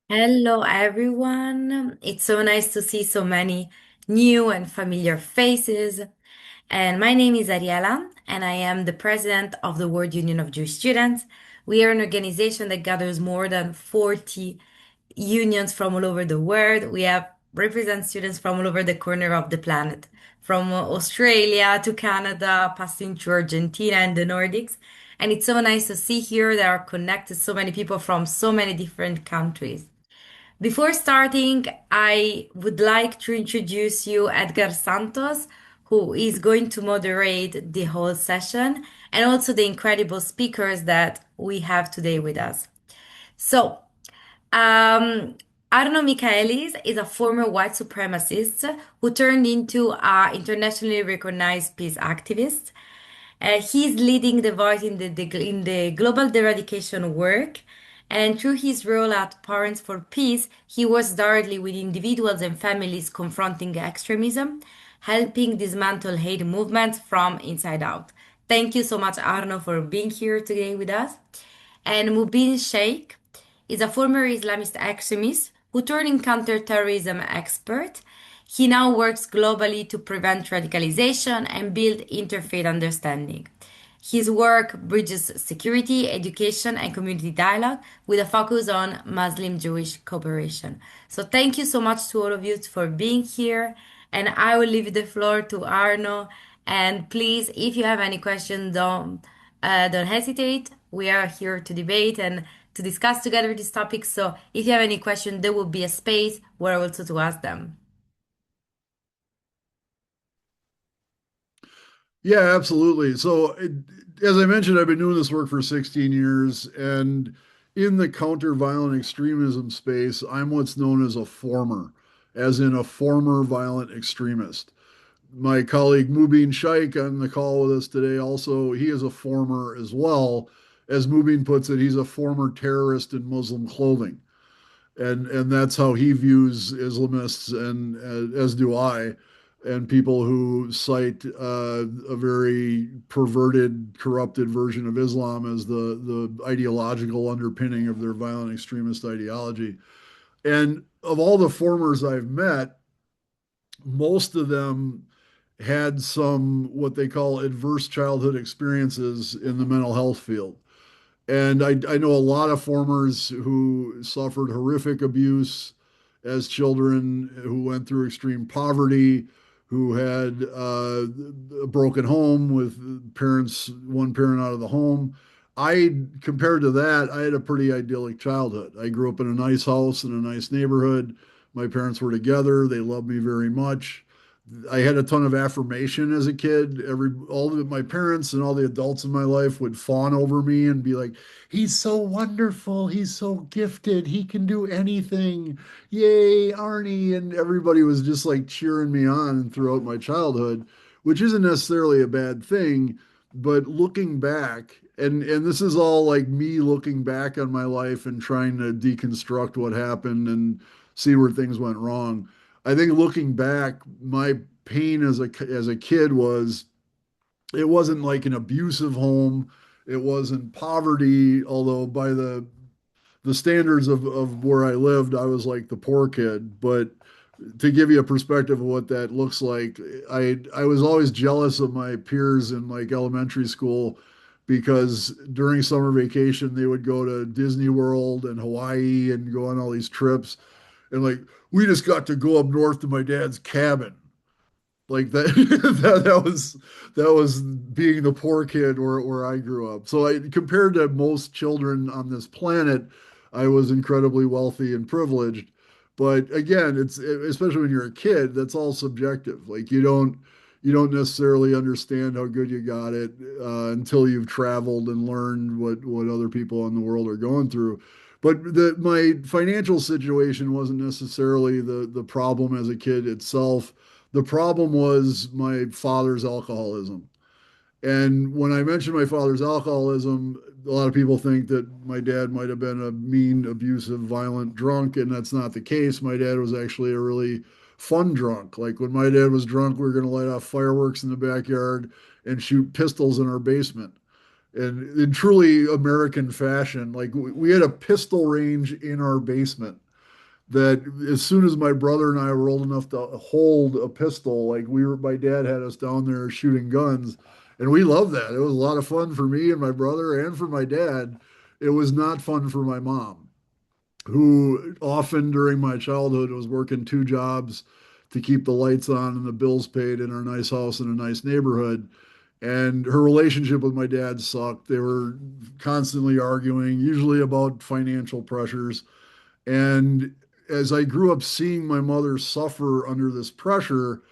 Hello, everyone. It's so nice to see so many new and familiar faces. And my name is Ariela, and I am the president of the World Union of Jewish Students. We are an organization that gathers more than 40 unions from all over the world. We have represent students from all over the corner of the planet, from Australia to Canada, passing through Argentina and the Nordics. And it's so nice to see here there are connected so many people from so many different countries. Before starting, I would like to introduce you Edgar Santos, who is going to moderate the whole session, and also the incredible speakers that we have today with us. So, um, Arno Michaelis is a former white supremacist who turned into an internationally recognized peace activist. He's leading the voice in the global eradication work, and through his role at Parents for Peace, he works directly with individuals and families confronting extremism, helping dismantle hate movements from inside out. Thank you so much, Arno, for being here today with us. And Mubin Shaikh is a former Islamist extremist who turned counterterrorism expert. He now works globally to prevent radicalization and build interfaith understanding. His work bridges security, education, and community dialogue with a focus on Muslim Jewish cooperation. So, thank you so much to all of you for being here. And I will leave the floor to Arno. And please, if you have any questions, don't hesitate. We are here to debate and to discuss together this topic. So if you have any question, there will be a space where also to ask them. Yeah, absolutely. As I mentioned, I've been doing this work for 16 years, and in the counter-violent extremism space, I'm what's known as a former, as in a former violent extremist. My colleague Mubin Shaikh on the call with us today also, he is a former as well. As Mubin puts it, he's a former terrorist in Muslim clothing. And that's how he views Islamists, and as do I, and people who cite a very perverted, corrupted version of Islam as the ideological underpinning of their violent extremist ideology. And of all the formers I've met, most of them had some what they call adverse childhood experiences in the mental health field. And I know a lot of formers who suffered horrific abuse as children, who went through extreme poverty, who had a broken home with parents, one parent out of the home. Compared to that, I had a pretty idyllic childhood. I grew up in a nice house in a nice neighborhood. My parents were together. They loved me very much. I had a ton of affirmation as a kid. All of my parents and all the adults in my life would fawn over me and be like, "He's so wonderful. He's so gifted. He can do anything. Yay, Arnie!" And everybody was just like cheering me on throughout my childhood, which isn't necessarily a bad thing. But looking back, and this is all like me looking back on my life and trying to deconstruct what happened and see where things went wrong. I think looking back, my pain as a kid was it wasn't like an abusive home. It wasn't poverty, although by the standards of where I lived, I was like the poor kid. But to give you a perspective of what that looks like, I was always jealous of my peers in like elementary school because during summer vacation they would go to Disney World and Hawaii and go on all these trips, and like we just got to go up north to my dad's cabin like that. That was being the poor kid where I grew up. So compared to most children on this planet, I was incredibly wealthy and privileged. But again, it's especially when you're a kid, that's all subjective. Like you don't necessarily understand how good you got it until you've traveled and learned what other people in the world are going through. But my financial situation wasn't necessarily the problem as a kid itself. The problem was my father's alcoholism. And when I mention my father's alcoholism, a lot of people think that my dad might have been a mean, abusive, violent drunk, and that's not the case. My dad was actually a really fun drunk. Like when my dad was drunk, we were going to light off fireworks in the backyard and shoot pistols in our basement. And in truly American fashion, like we had a pistol range in our basement. that as soon as my brother and I were old enough to hold a pistol, like my dad had us down there shooting guns, and we loved that. It was a lot of fun for me and my brother and for my dad. It was not fun for my mom, who often during my childhood was working two jobs to keep the lights on and the bills paid in our nice house in a nice neighborhood. And her relationship with my dad sucked. They were constantly arguing, usually about financial pressures. And as I grew up seeing my mother suffer under this pressure,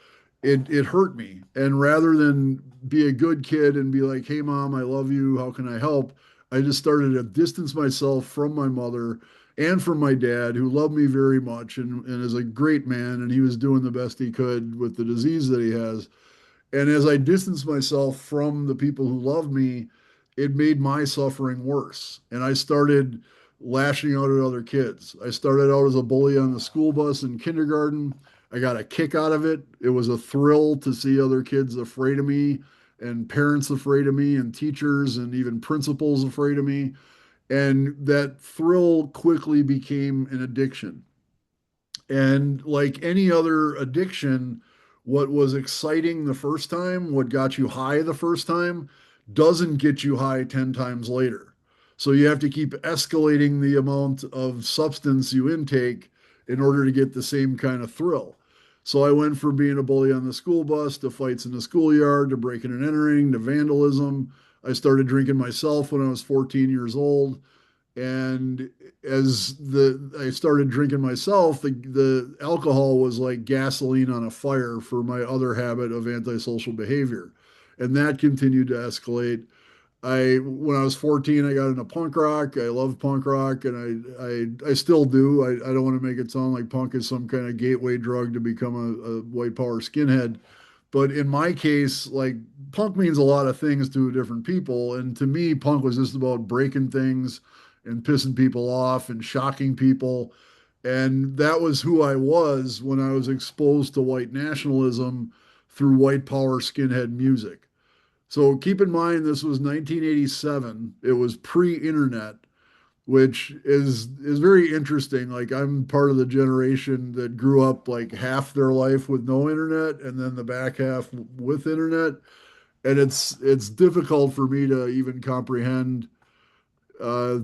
it hurt me. And rather than be a good kid and be like, "Hey mom, I love you. How can I help?" I just started to distance myself from my mother and from my dad, who loved me very much and is a great man, and he was doing the best he could with the disease that he has. And as I distanced myself from the people who loved me, it made my suffering worse. And I started lashing out at other kids. I started out as a bully on the school bus in kindergarten. I got a kick out of it. It was a thrill to see other kids afraid of me, and parents afraid of me, and teachers and even principals afraid of me. And that thrill quickly became an addiction. And like any other addiction, what was exciting the first time, what got you high the first time, doesn't get you high 10 times later. So you have to keep escalating the amount of substance you intake in order to get the same kind of thrill. So I went from being a bully on the school bus to fights in the schoolyard to breaking and entering to vandalism. I started drinking myself when I was 14 years old. And as I started drinking myself, the alcohol was like gasoline on a fire for my other habit of antisocial behavior. And that continued to escalate. When I was 14, I got into punk rock. I love punk rock, and I still do. I don't want to make it sound like punk is some kind of gateway drug to become a white power skinhead. But in my case, like punk means a lot of things to different people. And to me, punk was just about breaking things and pissing people off and shocking people. And that was who I was when I was exposed to white nationalism through white power skinhead music. So keep in mind, this was 1987. It was pre-internet, which is very interesting. Like I'm part of the generation that grew up like half their life with no internet and then the back half with internet. And it's difficult for me to even comprehend uh,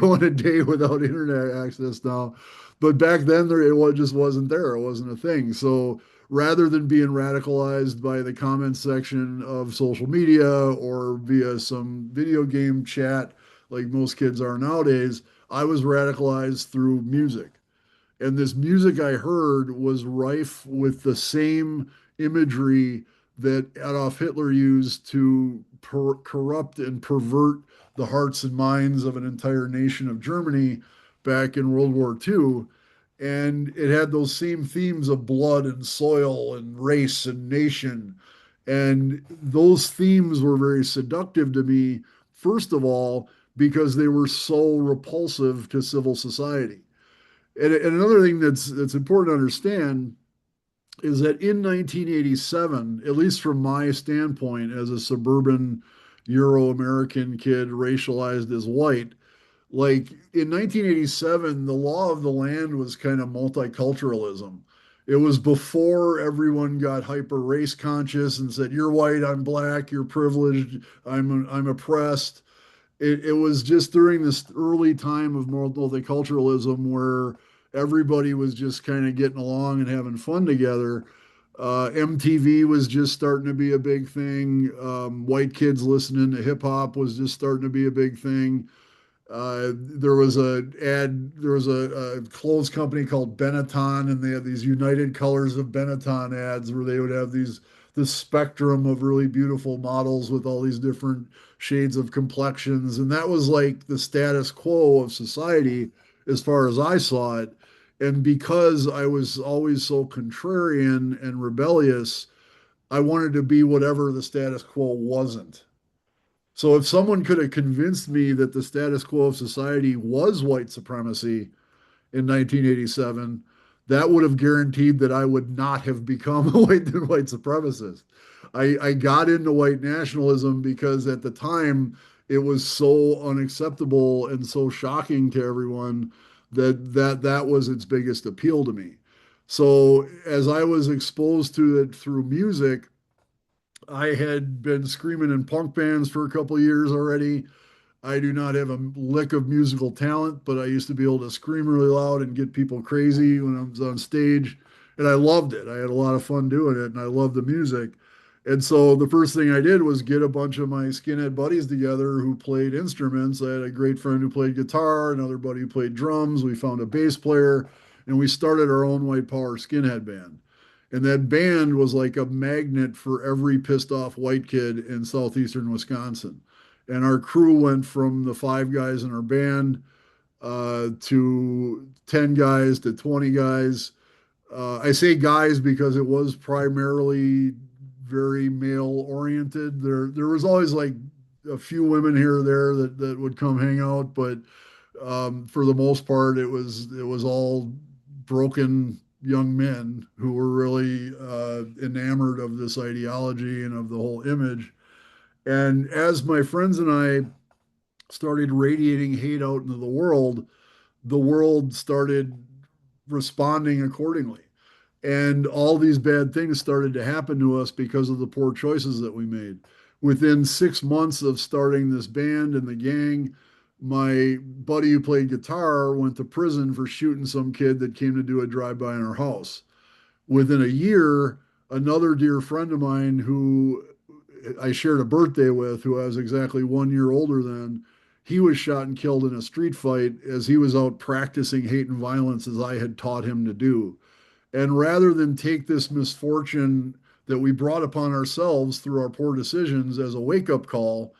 going a day without internet access now. But back then, just wasn't there. It wasn't a thing. So rather than being radicalized by the comments section of social media or via some video game chat like most kids are nowadays, I was radicalized through music. And this music I heard was rife with the same imagery that Adolf Hitler used to corrupt and pervert the hearts and minds of an entire nation of Germany back in World War II. And it had those same themes of blood and soil and race and nation. And those themes were very seductive to me, first of all, because they were so repulsive to civil society. And another thing that's important to understand is that in 1987, at least from my standpoint as a suburban Euro-American kid racialized as white, like in 1987, the law of the land was kind of multiculturalism. It was before everyone got hyper race conscious and said, "You're white, I'm black, you're privileged, I'm oppressed." It was just during this early time of multiculturalism where everybody was just kind of getting along and having fun together. MTV was just starting to be a big thing. White kids listening to hip hop was just starting to be a big thing. There was a clothes company called Benetton, and they had these United Colors of Benetton ads where they would have this spectrum of really beautiful models with all these different shades of complexions. And that was like the status quo of society as far as I saw it. And because I was always so contrarian and rebellious, I wanted to be whatever the status quo wasn't. So if someone could have convinced me that the status quo of society was white supremacy in 1987, that would have guaranteed that I would not have become a white supremacist. I got into white nationalism because at the time it was so unacceptable and so shocking to everyone that was its biggest appeal to me. So as I was exposed to it through music, I had been screaming in punk bands for a couple of years already. I do not have a lick of musical talent, but I used to be able to scream really loud and get people crazy when I was on stage. And I loved it. I had a lot of fun doing it and I loved the music. And so the first thing I did was get a bunch of my skinhead buddies together who played instruments. I had a great friend who played guitar, another buddy who played drums. We found a bass player and we started our own white power skinhead band. And that band was like a magnet for every pissed off white kid in southeastern Wisconsin. And our crew went from the 5 guys in our band to 10 guys to 20 guys. I say guys because it was primarily very male oriented. There was always like a few women here or there that would come hang out, but for the most part, it was all broken young men who were really enamored of this ideology and of the whole image. And as my friends and I started radiating hate out into the world started responding accordingly. And all these bad things started to happen to us because of the poor choices that we made. Within 6 months of starting this band and the gang, my buddy who played guitar went to prison for shooting some kid that came to do a drive-by in our house. Within a year, another dear friend of mine who I shared a birthday with, who I was exactly 1 year older than, he was shot and killed in a street fight as he was out practicing hate and violence as I had taught him to do. And rather than take this misfortune that we brought upon ourselves through our poor decisions as a wake up call,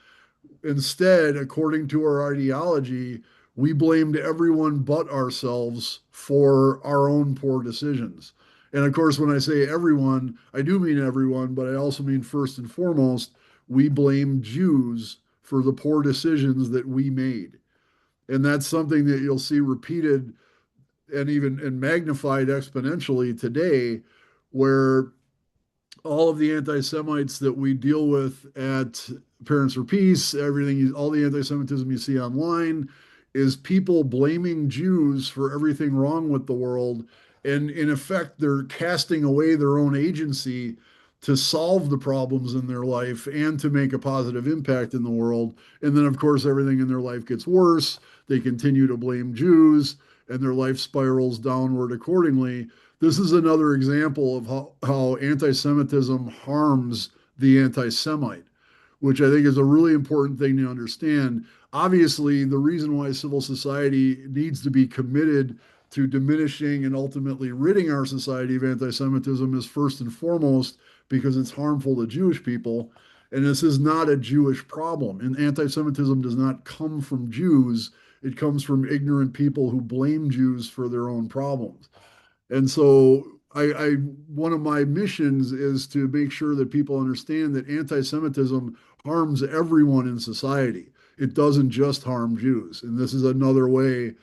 instead, according to our ideology, we blamed everyone but ourselves for our own poor decisions. And of course, when I say everyone, I do mean everyone, but I also mean first and foremost, we blame Jews for the poor decisions that we made. And that's something that you'll see repeated and even and magnified exponentially today, where all of the anti-Semites that we deal with at Parents for Peace, everything, all the anti-Semitism you see online is people blaming Jews for everything wrong with the world. And in effect, they're casting away their own agency to solve the problems in their life and to make a positive impact in the world. And then, of course, everything in their life gets worse. They continue to blame Jews and their life spirals downward accordingly. This is another example of how anti Semitism harms the anti Semite, which I think is a really important thing to understand. Obviously, the reason why civil society needs to be committed to diminishing and ultimately ridding our society of anti Semitism is first and foremost because it's harmful to Jewish people. And this is not a Jewish problem. And anti Semitism does not come from Jews, it comes from ignorant people who blame Jews for their own problems. And so I one of my missions is to make sure that people understand that anti-Semitism harms everyone in society. It doesn't just harm Jews. And this is another way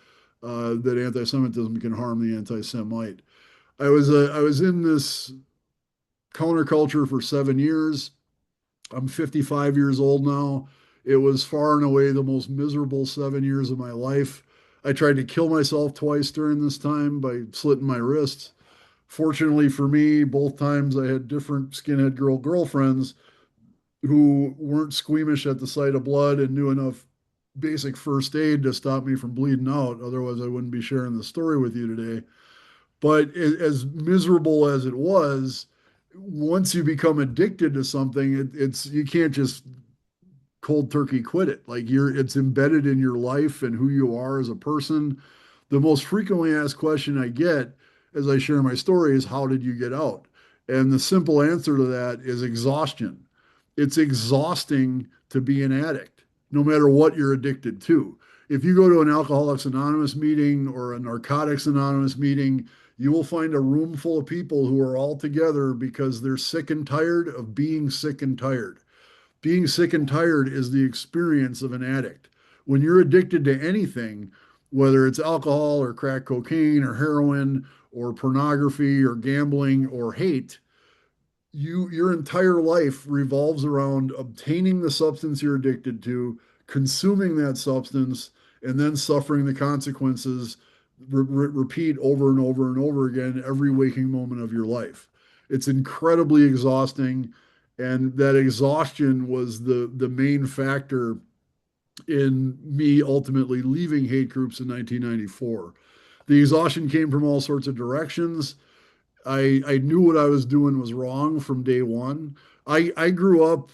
that anti-Semitism can harm the anti-Semite. I was in this counterculture for 7 years. I'm 55 years old now. It was far and away the most miserable 7 years of my life. I tried to kill myself twice during this time by slitting my wrists. Fortunately for me, both times I had different skinhead girlfriends who weren't squeamish at the sight of blood and knew enough basic first aid to stop me from bleeding out. Otherwise, I wouldn't be sharing the story with you today. But as miserable as it was, once you become addicted to something, it's you can't just cold turkey quit it. Like it's embedded in your life and who you are as a person. The most frequently asked question I get as I share my story is, how did you get out? And the simple answer to that is exhaustion. It's exhausting to be an addict, no matter what you're addicted to. If you go to an Alcoholics Anonymous meeting or a Narcotics Anonymous meeting, you will find a room full of people who are all together because they're sick and tired of being sick and tired. Being sick and tired is the experience of an addict. When you're addicted to anything, whether it's alcohol or crack cocaine or heroin or pornography or gambling or hate, your entire life revolves around obtaining the substance you're addicted to, consuming that substance, and then suffering the consequences repeat over and over and over again every waking moment of your life. It's incredibly exhausting, and that exhaustion was the main factor in me ultimately leaving hate groups in 1994. The exhaustion came from all sorts of directions. I knew what I was doing was wrong from day one. I grew up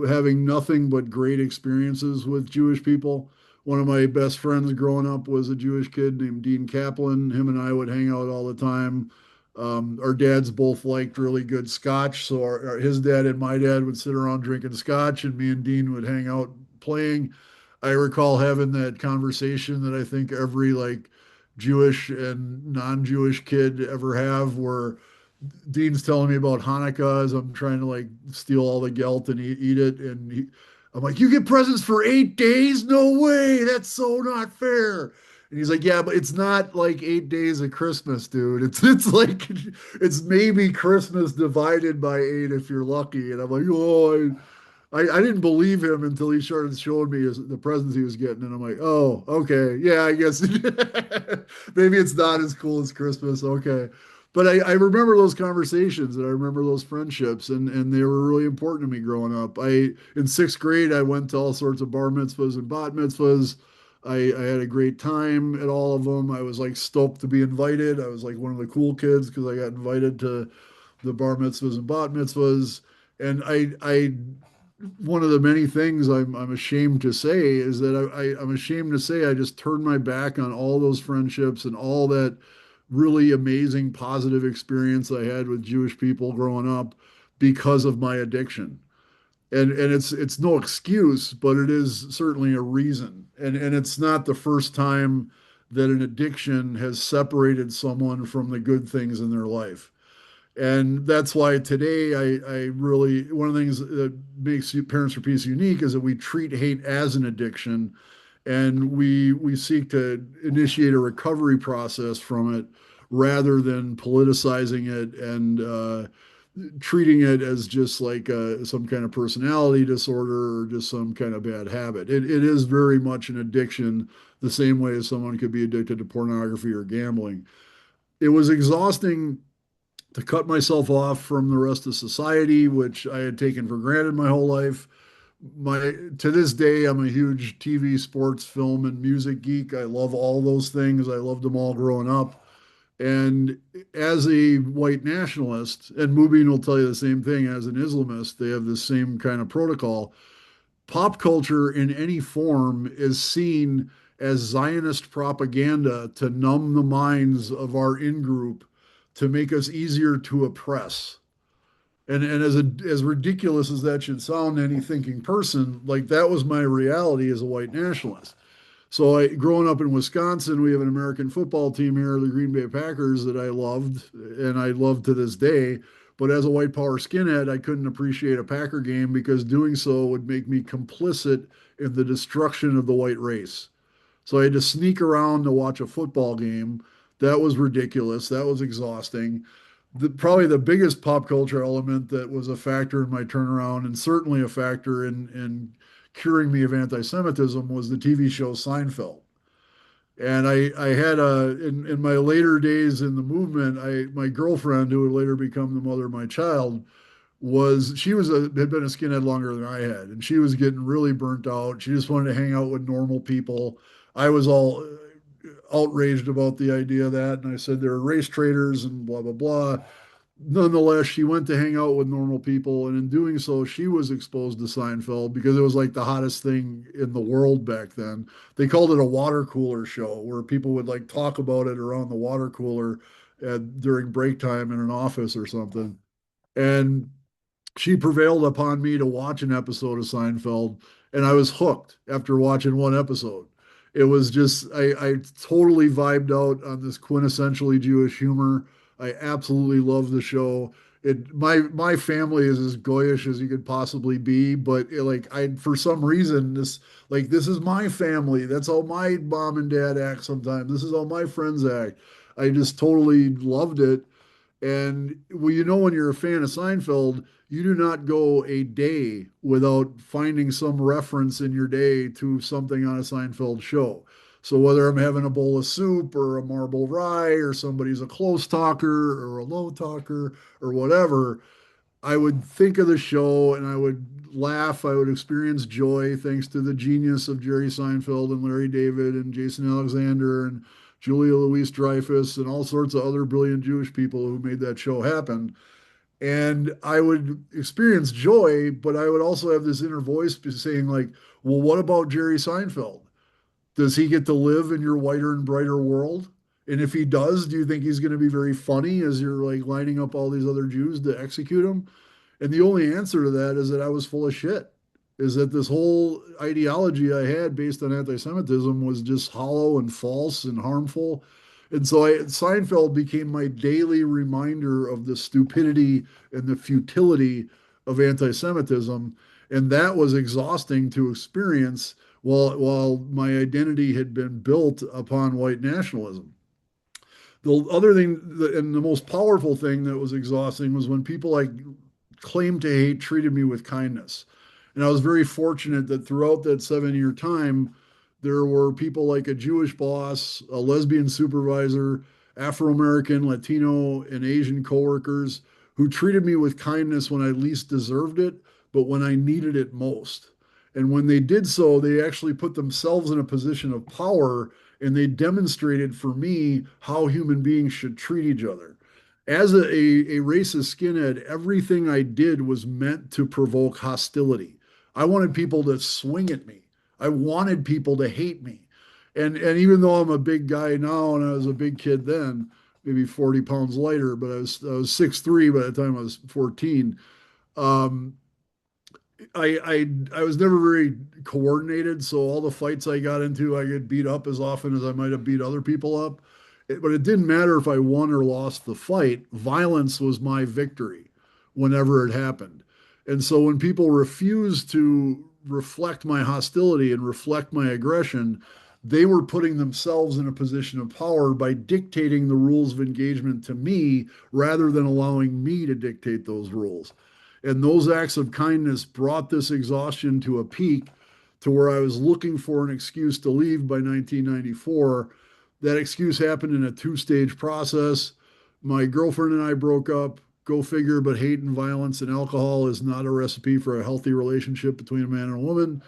having nothing but great experiences with Jewish people. One of my best friends growing up was a Jewish kid named Dean Kaplan. Him and I would hang out all the time. Our dads both liked really good scotch, so his dad and my dad would sit around drinking scotch, and me and Dean would hang out playing. I recall having that conversation that I think every like Jewish and non-Jewish kid ever have, where Dean's telling me about Hanukkah as I'm trying to like steal all the gelt and eat it. I'm like, you get presents for 8 days? No way. That's so not fair. And he's like, yeah, but it's not like 8 days of Christmas, dude. It's like it's maybe Christmas divided by eight if you're lucky. And I'm like, oh, I didn't believe him until he started showing me the presents he was getting, and I'm like, oh, okay, yeah, I guess maybe it's not as cool as Christmas. Okay, but I remember those conversations and I remember those friendships, and they were really important to me growing up. In sixth grade, I went to all sorts of bar mitzvahs and bat mitzvahs. I had a great time at all of them. I was like stoked to be invited. I was like one of the cool kids because I got invited to the bar mitzvahs and bat mitzvahs. And I one of the many things I'm ashamed to say is that I'm ashamed to say I just turned my back on all those friendships and all that really amazing positive experience I had with Jewish people growing up because of my addiction. And it's no excuse, but it is certainly a reason. And it's not the first time that an addiction has separated someone from the good things in their life. And that's why today I really, one of the things that makes Parents for Peace unique is that we treat hate as an addiction, and we seek to initiate a recovery process from it rather than politicizing it and treating it as just like some kind of personality disorder or just some kind of bad habit. It is very much an addiction, the same way as someone could be addicted to pornography or gambling. It was exhausting to cut myself off from the rest of society, which I had taken for granted my whole life. To this day, I'm a huge TV, sports, film, and music geek. I love all those things. I loved them all growing up. And as a white nationalist, and Mubin will tell you the same thing, as an Islamist, they have the same kind of protocol. Pop culture in any form is seen as Zionist propaganda to numb the minds of our in group to make us easier to oppress. And as ridiculous as that should sound to any thinking person, like that was my reality as a white nationalist. So growing up in Wisconsin, we have an American football team here, the Green Bay Packers, that I loved and I love to this day. But as a white power skinhead, I couldn't appreciate a Packer game because doing so would make me complicit in the destruction of the white race. So I had to sneak around to watch a football game. That was ridiculous. That was exhausting. Probably the biggest pop culture element that was a factor in my turnaround and certainly a factor in curing me of anti-Semitism was the TV show Seinfeld. And I had in my later days in the movement, my girlfriend, who would later become the mother of my child, had been a skinhead longer than I had, and she was getting really burnt out. She just wanted to hang out with normal people. I was all outraged about the idea of that, and I said they're race traitors and blah blah blah. Nonetheless, she went to hang out with normal people, and in doing so, she was exposed to Seinfeld because it was like the hottest thing in the world back then. They called it a water cooler show, where people would like talk about it around the water cooler during break time in an office or something. And she prevailed upon me to watch an episode of Seinfeld, and I was hooked after watching one episode. It was just I totally vibed out on this quintessentially Jewish humor. I absolutely love the show. My family is as goyish as you could possibly be, but like I for some reason this is my family. That's how my mom and dad act sometimes. This is how my friends act. I just totally loved it. And well, when you're a fan of Seinfeld, you do not go a day without finding some reference in your day to something on a Seinfeld show. So whether I'm having a bowl of soup or a marble rye or somebody's a close talker or a low talker or whatever, I would think of the show and I would laugh. I would experience joy thanks to the genius of Jerry Seinfeld and Larry David and Jason Alexander and Julia Louis-Dreyfus and all sorts of other brilliant Jewish people who made that show happen. And I would experience joy, but I would also have this inner voice saying, like, well, what about Jerry Seinfeld? Does he get to live in your whiter and brighter world? And if he does, do you think he's going to be very funny as you're like lining up all these other Jews to execute him? And the only answer to that is that I was full of shit. Is that this whole ideology I had based on anti-Semitism was just hollow and false and harmful. And so Seinfeld became my daily reminder of the stupidity and the futility of anti-Semitism. And that was exhausting to experience while my identity had been built upon white nationalism. The other thing and the most powerful thing that was exhausting was when people I claimed to hate treated me with kindness. And I was very fortunate that throughout that 7 year time, there were people like a Jewish boss, a lesbian supervisor, Afro American, Latino, and Asian coworkers who treated me with kindness when I least deserved it, but when I needed it most. And when they did so, they actually put themselves in a position of power and they demonstrated for me how human beings should treat each other. As a racist skinhead, everything I did was meant to provoke hostility. I wanted people to swing at me. I wanted people to hate me. And even though I'm a big guy now and I was a big kid then, maybe 40 pounds lighter, but I was 6'3" by the time I was 14. Um, I was never very coordinated, so all the fights I got into, I get beat up as often as I might have beat other people up. But it didn't matter if I won or lost the fight. Violence was my victory whenever it happened. And so when people refused to reflect my hostility and reflect my aggression, they were putting themselves in a position of power by dictating the rules of engagement to me rather than allowing me to dictate those rules. And those acts of kindness brought this exhaustion to a peak to where I was looking for an excuse to leave by 1994. That excuse happened in a two-stage process. My girlfriend and I broke up. Go figure, but hate and violence and alcohol is not a recipe for a healthy relationship between a man and a woman.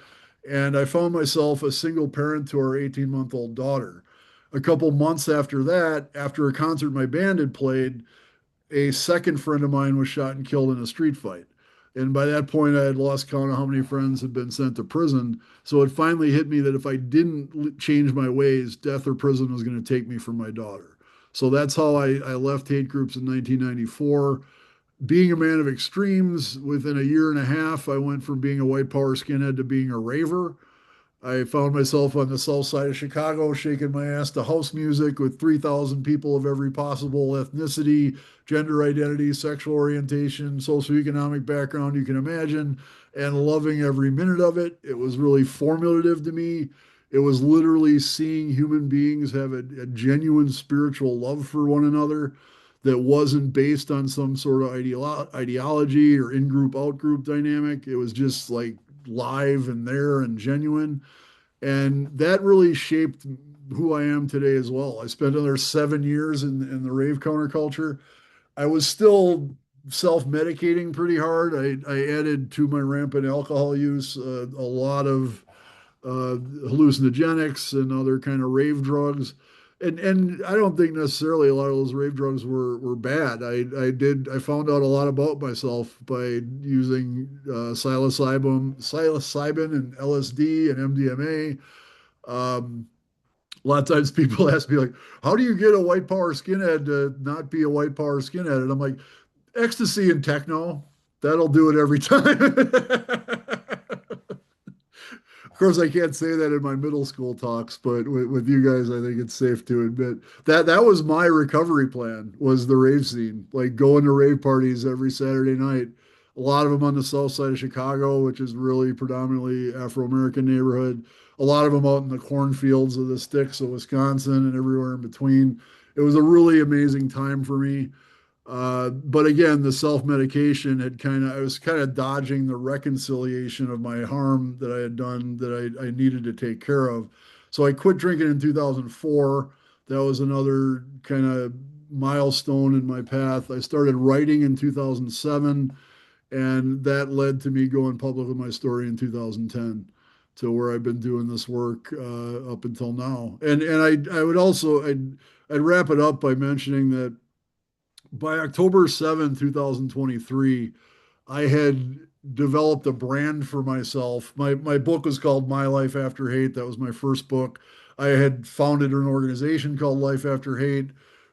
And I found myself a single parent to our 18-month-old daughter. A couple months after that, after a concert my band had played, a second friend of mine was shot and killed in a street fight. And by that point, I had lost count of how many friends had been sent to prison. So it finally hit me that if I didn't change my ways, death or prison was going to take me from my daughter. So that's how I left hate groups in 1994. Being a man of extremes, within a year and a half, I went from being a white power skinhead to being a raver. I found myself on the south side of Chicago shaking my ass to house music with 3,000 people of every possible ethnicity, gender identity, sexual orientation, socioeconomic background you can imagine, and loving every minute of it. It was really formulative to me. It was literally seeing human beings have a genuine spiritual love for one another that wasn't based on some sort of ideology or in group, out group dynamic. It was just like live and there and genuine. And that really shaped who I am today as well. I spent another 7 years in the rave counterculture. I was still self-medicating pretty hard. I added to my rampant alcohol use a lot of hallucinogenics and other kind of rave drugs. And I don't think necessarily a lot of those rave drugs were bad. I found out a lot about myself by using psilocybin and LSD and MDMA. A lot of times people ask me like, how do you get a white power skinhead to not be a white power skinhead? And I'm like, ecstasy and techno, that'll do it every time. Of course, I can't say that in my middle school talks, but with you guys, I think it's safe to admit that that was my recovery plan was the rave scene, like going to rave parties every Saturday night. A lot of them on the south side of Chicago, which is really predominantly Afro-American neighborhood. A lot of them out in the cornfields of the sticks of Wisconsin and everywhere in between. It was a really amazing time for me. But again, the self-medication I was kind of dodging the reconciliation of my harm that I had done that I needed to take care of. So I quit drinking in 2004. That was another kind of milestone in my path. I started writing in 2007, and that led to me going public with my story in 2010 to where I've been doing this work up until now. And I would also I'd wrap it up by mentioning that by October 7th, 2023, I had developed a brand for myself. My book was called My Life After Hate. That was my first book. I had founded an organization called Life After Hate,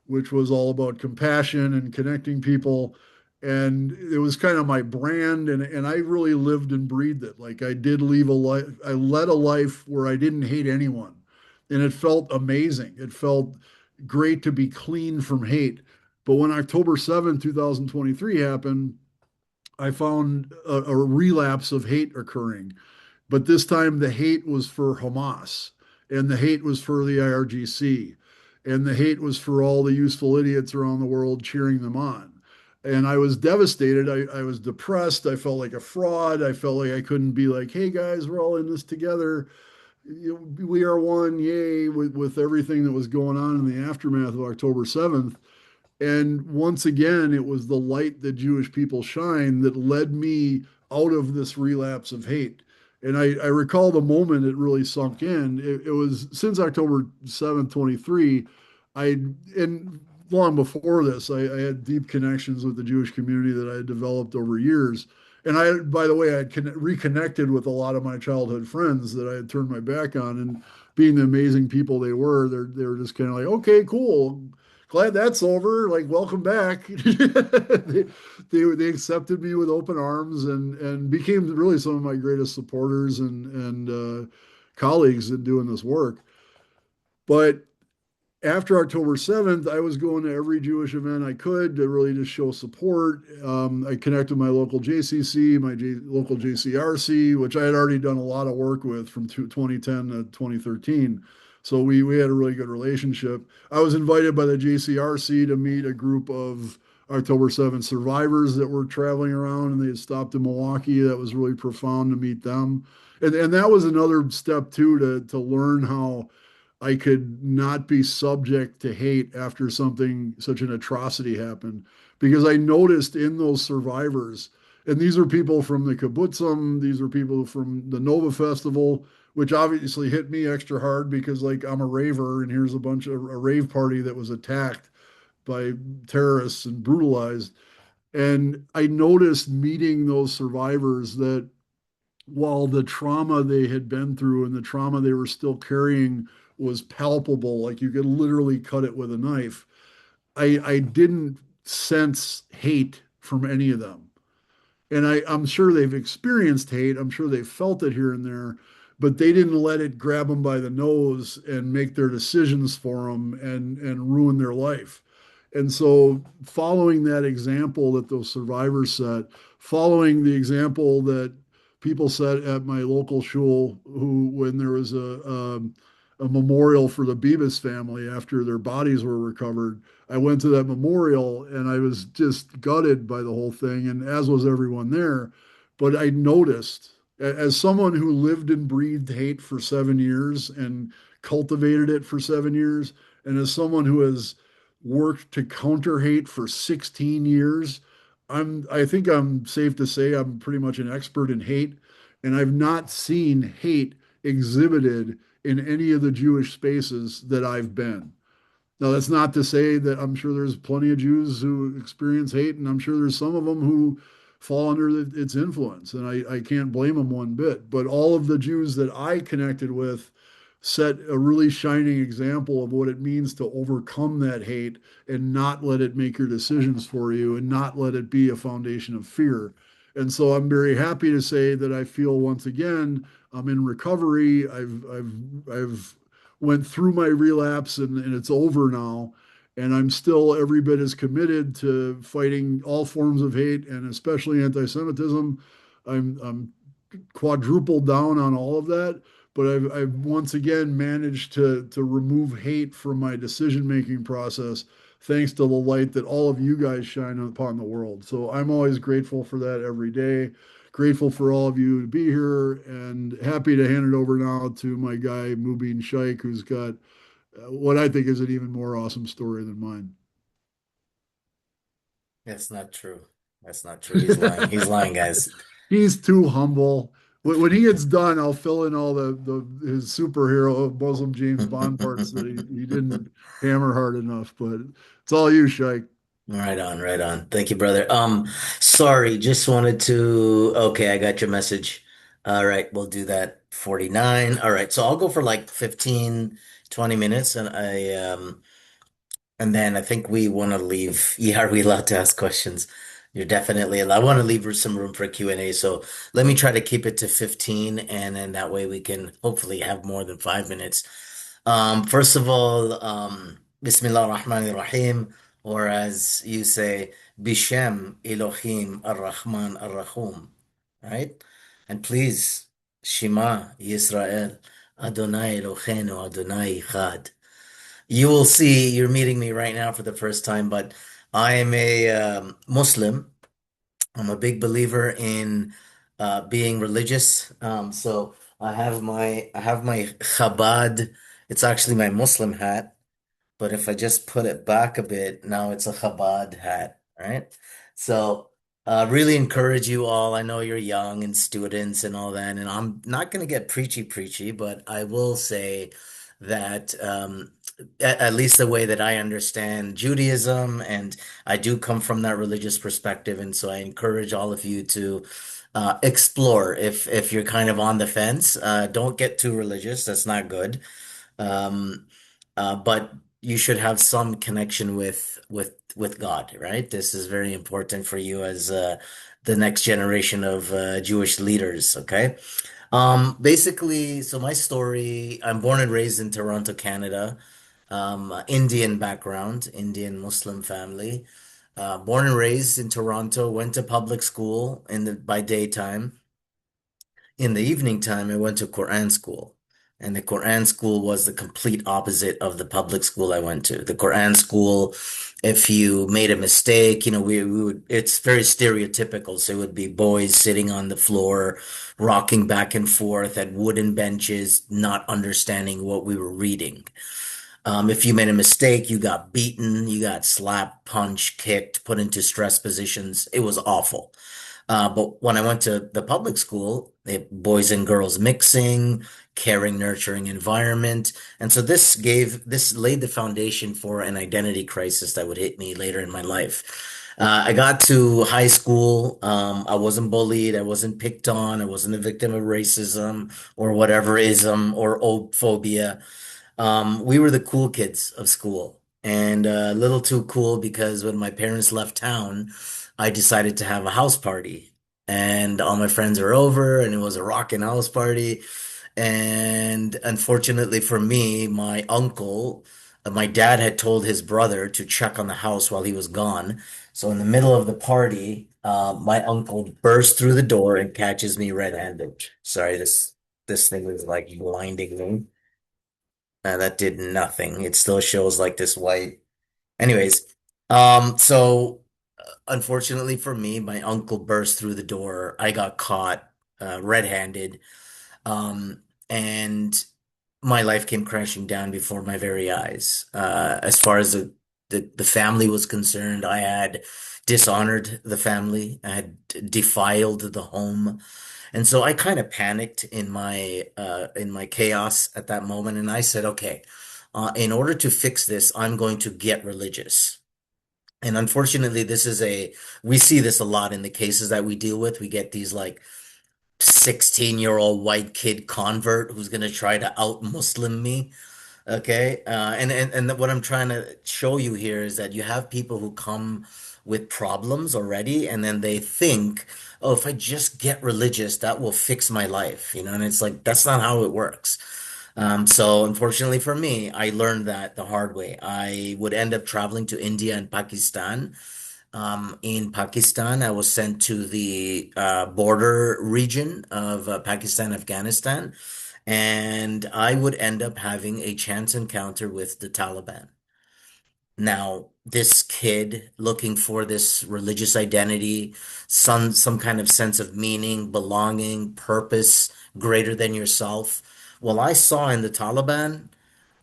which was all about compassion and connecting people. And it was kind of my brand, and I really lived and breathed it. Like I did leave a life, I led a life where I didn't hate anyone. And it felt amazing. It felt great to be clean from hate. But when October 7th, 2023 happened, I found a relapse of hate occurring. But this time the hate was for Hamas, and the hate was for the IRGC, and the hate was for all the useful idiots around the world cheering them on. And I was devastated. I was depressed. I felt like a fraud. I felt like I couldn't be like, hey guys, we're all in this together. We are one, yay, with everything that was going on in the aftermath of October 7th. And once again, it was the light that Jewish people shine that led me out of this relapse of hate. And I recall the moment it really sunk in. It was since October 7th, 23. I and long before this, I had deep connections with the Jewish community that I had developed over years. And I, by the way, I had reconnected with a lot of my childhood friends that I had turned my back on. And being the amazing people they were just kind of like, okay, cool, glad that's over. Like, welcome back. They accepted me with open arms and became really some of my greatest supporters and colleagues in doing this work. But after October 7th, I was going to every Jewish event I could to really just show support. I connected with my local JCC, local JCRC, which I had already done a lot of work with from 2010 to 2013. So we had a really good relationship. I was invited by the JCRC to meet a group of October 7th survivors that were traveling around, and they had stopped in Milwaukee. That was really profound to meet them. And that was another step too to learn how I could not be subject to hate after something such an atrocity happened because I noticed in those survivors, and these are people from the kibbutzim, these are people from the Nova Festival, which obviously hit me extra hard because like I'm a raver and here's a rave party that was attacked by terrorists and brutalized. And I noticed meeting those survivors that while the trauma they had been through and the trauma they were still carrying was palpable, like you could literally cut it with a knife, I didn't sense hate from any of them. And I'm sure they've experienced hate. I'm sure they've felt it here and there, but they didn't let it grab them by the nose and make their decisions for them and ruin their life. And so, following that example that those survivors set, following the example that people set at my local shul, who, when there was a memorial for the Bibas family after their bodies were recovered, I went to that memorial and I was just gutted by the whole thing, and as was everyone there. But I noticed, as someone who lived and breathed hate for 7 years and cultivated it for 7 years, and as someone who has worked to counter hate for 16 years, I think I'm safe to say I'm pretty much an expert in hate, and I've not seen hate exhibited in any of the Jewish spaces that I've been. Now, that's not to say that I'm sure there's plenty of Jews who experience hate, and I'm sure there's some of them who fall under its influence, and I can't blame them one bit. But all of the Jews that I connected with set a really shining example of what it means to overcome that hate and not let it make your decisions for you and not let it be a foundation of fear. And so I'm very happy to say that I feel once again I'm in recovery. I've went through my relapse and it's over now. And I'm still every bit as committed to fighting all forms of hate and especially anti-Semitism. I'm quadrupled down on all of that, but I've once again managed to remove hate from my decision-making process thanks to the light that all of you guys shine upon the world. So I'm always grateful for that every day. grateful for all of you to be here and happy to hand it over now to my guy, Mubin Shaikh, who's got what I think is an even more awesome story than mine. That's not true. That's not true. He's lying. He's lying, guys. He's too humble. When he gets done, I'll fill in all the his superhero Muslim James Bond parts that he didn't hammer hard enough. But it's all you, Shaikh. Right on, right on. Thank you, brother. Sorry, just wanted to, okay, I got your message. All right, we'll do that. 49. All right, so I'll go for like 15, 20 minutes and then I think we want to leave. Yeah, are we allowed to ask questions? You're definitely allowed. I want to leave some room for Q&A. So let me try to keep it to 15 and then that way we can hopefully have more than 5 minutes. First of all, Bismillah ar-Rahman ar-Rahim, or as you say, Bishem Elohim ar-Rahman ar-Rahum, right? And please, Shema Yisrael, Adonai Eloheinu, Adonai Echad. You will see, you're meeting me right now for the first time, but I am a Muslim. I'm a big believer in being religious. So I have my Chabad. It's actually my Muslim hat. But if I just put it back a bit, now it's a Chabad hat, right? So, really encourage you all. I know you're young and students and all that, and I'm not going to get preachy, but I will say that at least the way that I understand Judaism, and I do come from that religious perspective, and so I encourage all of you to explore. If you're kind of on the fence, don't get too religious. That's not good. Um, but you should have some connection with God, right? This is very important for you as the next generation of Jewish leaders, okay? Basically, so my story, I'm born and raised in Toronto, Canada. Indian background, Indian Muslim family. Born and raised in Toronto, went to public school in the by daytime. In the evening time, I went to Quran school. And the Quran school was the complete opposite of the public school I went to. The Quran school, if you made a mistake, we would, it's very stereotypical. So it would be boys sitting on the floor, rocking back and forth at wooden benches, not understanding what we were reading. If you made a mistake, you got beaten, you got slapped, punched, kicked, put into stress positions. It was awful. But when I went to the public school, boys and girls mixing, caring, nurturing environment. And so this laid the foundation for an identity crisis that would hit me later in my life. I got to high school. I wasn't bullied. I wasn't picked on. I wasn't a victim of racism or whatever ism or phobia. We were the cool kids of school and a little too cool because when my parents left town, I decided to have a house party and all my friends were over and it was a rockin' house party. And unfortunately for me, my dad had told his brother to check on the house while he was gone. So in the middle of the party, my uncle bursts through the door and catches me red-handed. Sorry, this thing was like blinding me. That did nothing. It still shows like this white. Anyways, so unfortunately for me, my uncle burst through the door. I got caught red-handed, and my life came crashing down before my very eyes. As far as the family was concerned, I had dishonored the family. I had defiled the home. And so I kind of panicked in my chaos at that moment, and I said, "Okay, in order to fix this, I'm going to get religious." And unfortunately, we see this a lot in the cases that we deal with. We get these like 16-year-old white kid convert who's going to try to out Muslim me. Okay. And what I'm trying to show you here is that you have people who come with problems already, and then they think, oh, if I just get religious, that will fix my life, and it's like that's not how it works. So unfortunately for me, I learned that the hard way. I would end up traveling to India and Pakistan. In Pakistan, I was sent to the border region of Pakistan, Afghanistan, and I would end up having a chance encounter with the Taliban. Now, this kid looking for this religious identity, some kind of sense of meaning, belonging, purpose greater than yourself. Well, I saw in the Taliban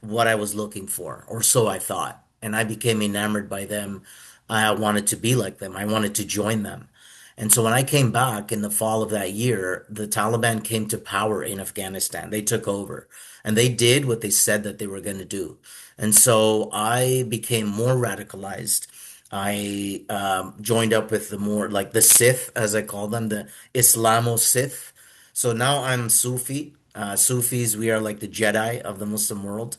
what I was looking for, or so I thought. And I became enamored by them. I wanted to be like them. I wanted to join them. And so when I came back in the fall of that year, the Taliban came to power in Afghanistan. They took over and they did what they said that they were going to do. And so I became more radicalized. I joined up with the more like the Sith, as I call them, the Islamo-Sith. So now I'm Sufi. Sufis, we are like the Jedi of the Muslim world.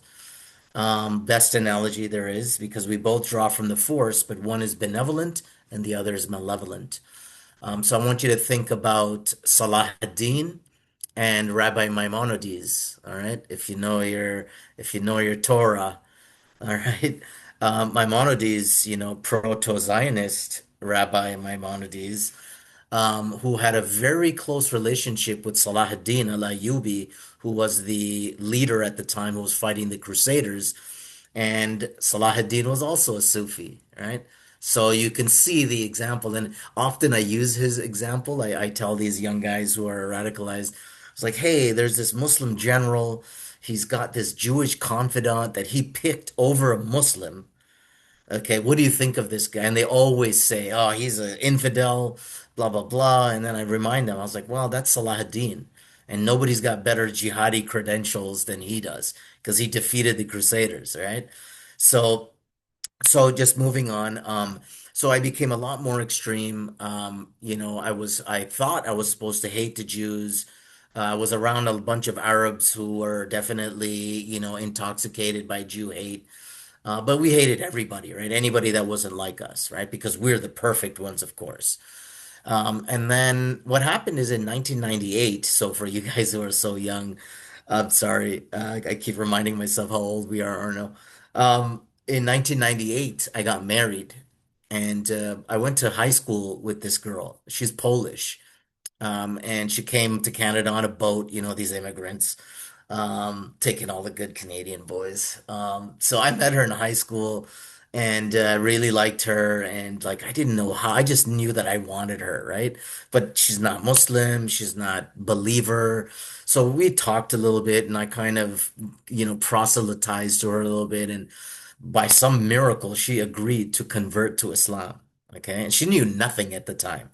Best analogy there is because we both draw from the Force, but one is benevolent and the other is malevolent. So I want you to think about Salah ad-Din and Rabbi Maimonides. All right, if you know your Torah, all right. Maimonides, proto-Zionist Rabbi Maimonides, who had a very close relationship with Salah ad-Din al-Ayyubi, who was the leader at the time who was fighting the Crusaders. And Salah ad-Din was also a Sufi, right? So you can see the example. And often I use his example. I tell these young guys who are radicalized, it's like, hey, there's this Muslim general. He's got this Jewish confidant that he picked over a Muslim. Okay, what do you think of this guy? And they always say, oh, he's an infidel, blah, blah, blah. And then I remind them, I was like, well, that's Salah ad-Din. And nobody's got better jihadi credentials than he does because he defeated the Crusaders, right? So just moving on. So I became a lot more extreme. I thought I was supposed to hate the Jews. I was around a bunch of Arabs who were definitely, intoxicated by Jew hate. But we hated everybody, right? Anybody that wasn't like us, right? Because we're the perfect ones, of course. And then what happened is in 1998, so for you guys who are so young, I'm sorry, I keep reminding myself how old we are, Arno. In 1998, I got married and I went to high school with this girl. She's Polish. And she came to Canada on a boat, these immigrants, taking all the good Canadian boys. So I met her in high school and really liked her. And like, I didn't know how, I just knew that I wanted her, right? But she's not Muslim, she's not believer. So we talked a little bit and I kind of, proselytized to her a little bit. And by some miracle, she agreed to convert to Islam. Okay. And she knew nothing at the time.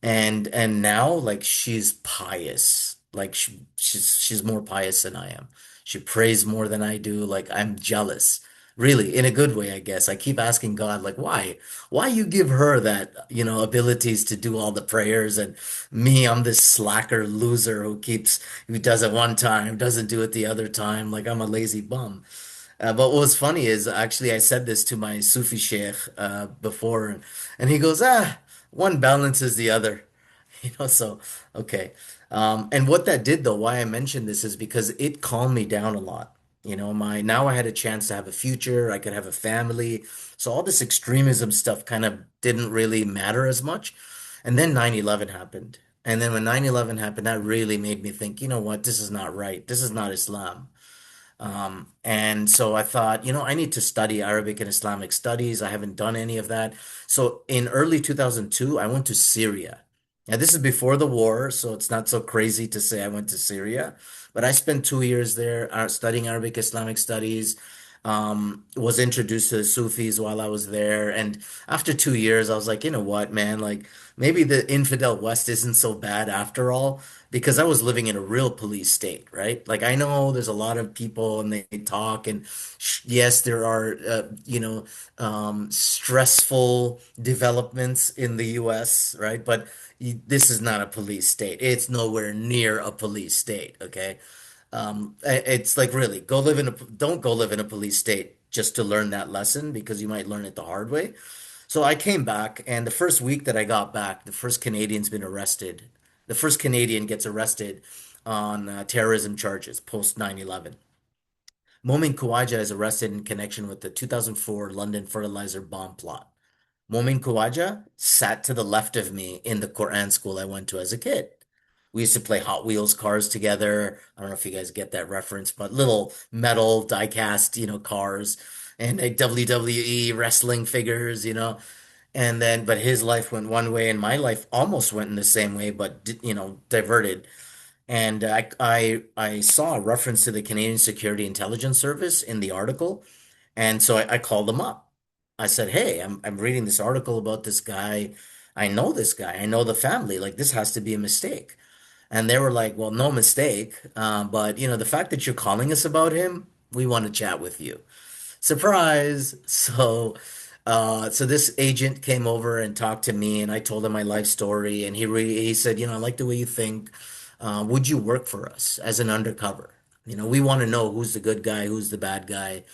And now like she's pious. Like she's more pious than I am. She prays more than I do. Like I'm jealous. Really, in a good way, I guess. I keep asking God, like, why? Why you give her that, abilities to do all the prayers and me, I'm this slacker loser who does it one time, doesn't do it the other time. Like I'm a lazy bum. But what was funny is actually I said this to my Sufi Sheikh before, and he goes, one balances the other. So okay. And what that did though, why I mentioned this is because it calmed me down a lot. My now I had a chance to have a future, I could have a family. So all this extremism stuff kind of didn't really matter as much. And then 9/11 happened. And then when 9/11 happened, that really made me think, you know what, this is not right. This is not Islam. And so I thought, I need to study Arabic and Islamic studies. I haven't done any of that. So in early 2002, I went to Syria. Now, this is before the war, so it's not so crazy to say I went to Syria. But I spent 2 years there studying Arabic Islamic studies. Was introduced to the Sufis while I was there. And after 2 years, I was like, you know what, man, like maybe the infidel West isn't so bad after all, because I was living in a real police state, right? Like I know there's a lot of people and they talk, and yes, there are, stressful developments in the US, right? But this is not a police state. It's nowhere near a police state, okay? It's like really don't go live in a police state just to learn that lesson because you might learn it the hard way. So I came back, and the first week that I got back, the first Canadian's been arrested. The first Canadian gets arrested on terrorism charges post 9/11. Momin Khawaja is arrested in connection with the 2004 London fertilizer bomb plot. Momin Khawaja sat to the left of me in the Quran school I went to as a kid. We used to play Hot Wheels cars together. I don't know if you guys get that reference, but little metal die-cast, cars. and like WWE wrestling figures, And then, but his life went one way, and my life almost went in the same way, but diverted. And I saw a reference to the Canadian Security Intelligence Service in the article, and so I called them up. I said, "Hey, I'm reading this article about this guy. I know this guy. I know the family. Like this has to be a mistake." And they were like, "Well, no mistake, but the fact that you're calling us about him, we want to chat with you." Surprise! So this agent came over and talked to me, and I told him my life story, and he said, I like the way you think. Would you work for us as an undercover? We want to know who's the good guy, who's the bad guy.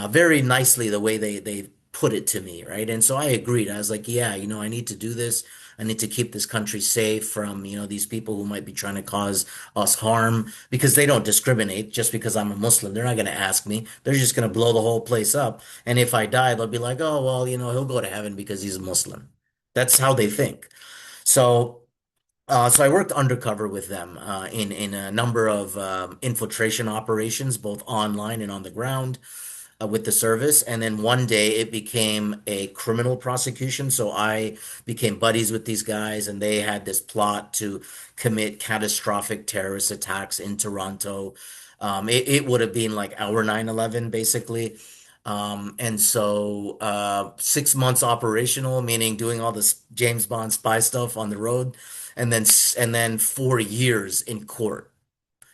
Very nicely the way they put it to me, right? And so I agreed. I was like, yeah, I need to do this. I need to keep this country safe from, these people who might be trying to cause us harm because they don't discriminate just because I'm a Muslim. They're not going to ask me. They're just going to blow the whole place up. And if I die, they'll be like, oh, well, he'll go to heaven because he's a Muslim. That's how they think. So, so I worked undercover with them in a number of infiltration operations, both online and on the ground with the service. And then one day it became a criminal prosecution. So I became buddies with these guys, and they had this plot to commit catastrophic terrorist attacks in Toronto. It would have been like our 9/11, basically. And so 6 months operational, meaning doing all this James Bond spy stuff on the road, and then 4 years in court,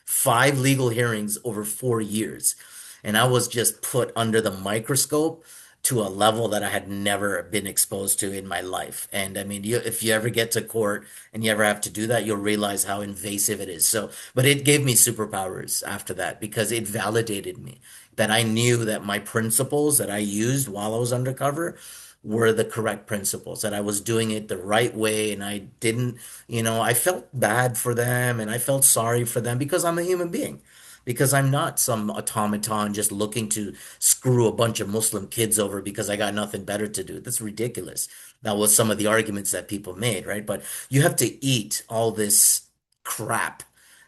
five legal hearings over 4 years. And I was just put under the microscope to a level that I had never been exposed to in my life. And I mean, if you ever get to court and you ever have to do that, you'll realize how invasive it is. So, but it gave me superpowers after that because it validated me that I knew that my principles that I used while I was undercover were the correct principles, that I was doing it the right way. And I didn't, I felt bad for them and I felt sorry for them because I'm a human being, because I'm not some automaton just looking to screw a bunch of Muslim kids over because I got nothing better to do. That's ridiculous. That was some of the arguments that people made, right? But you have to eat all this crap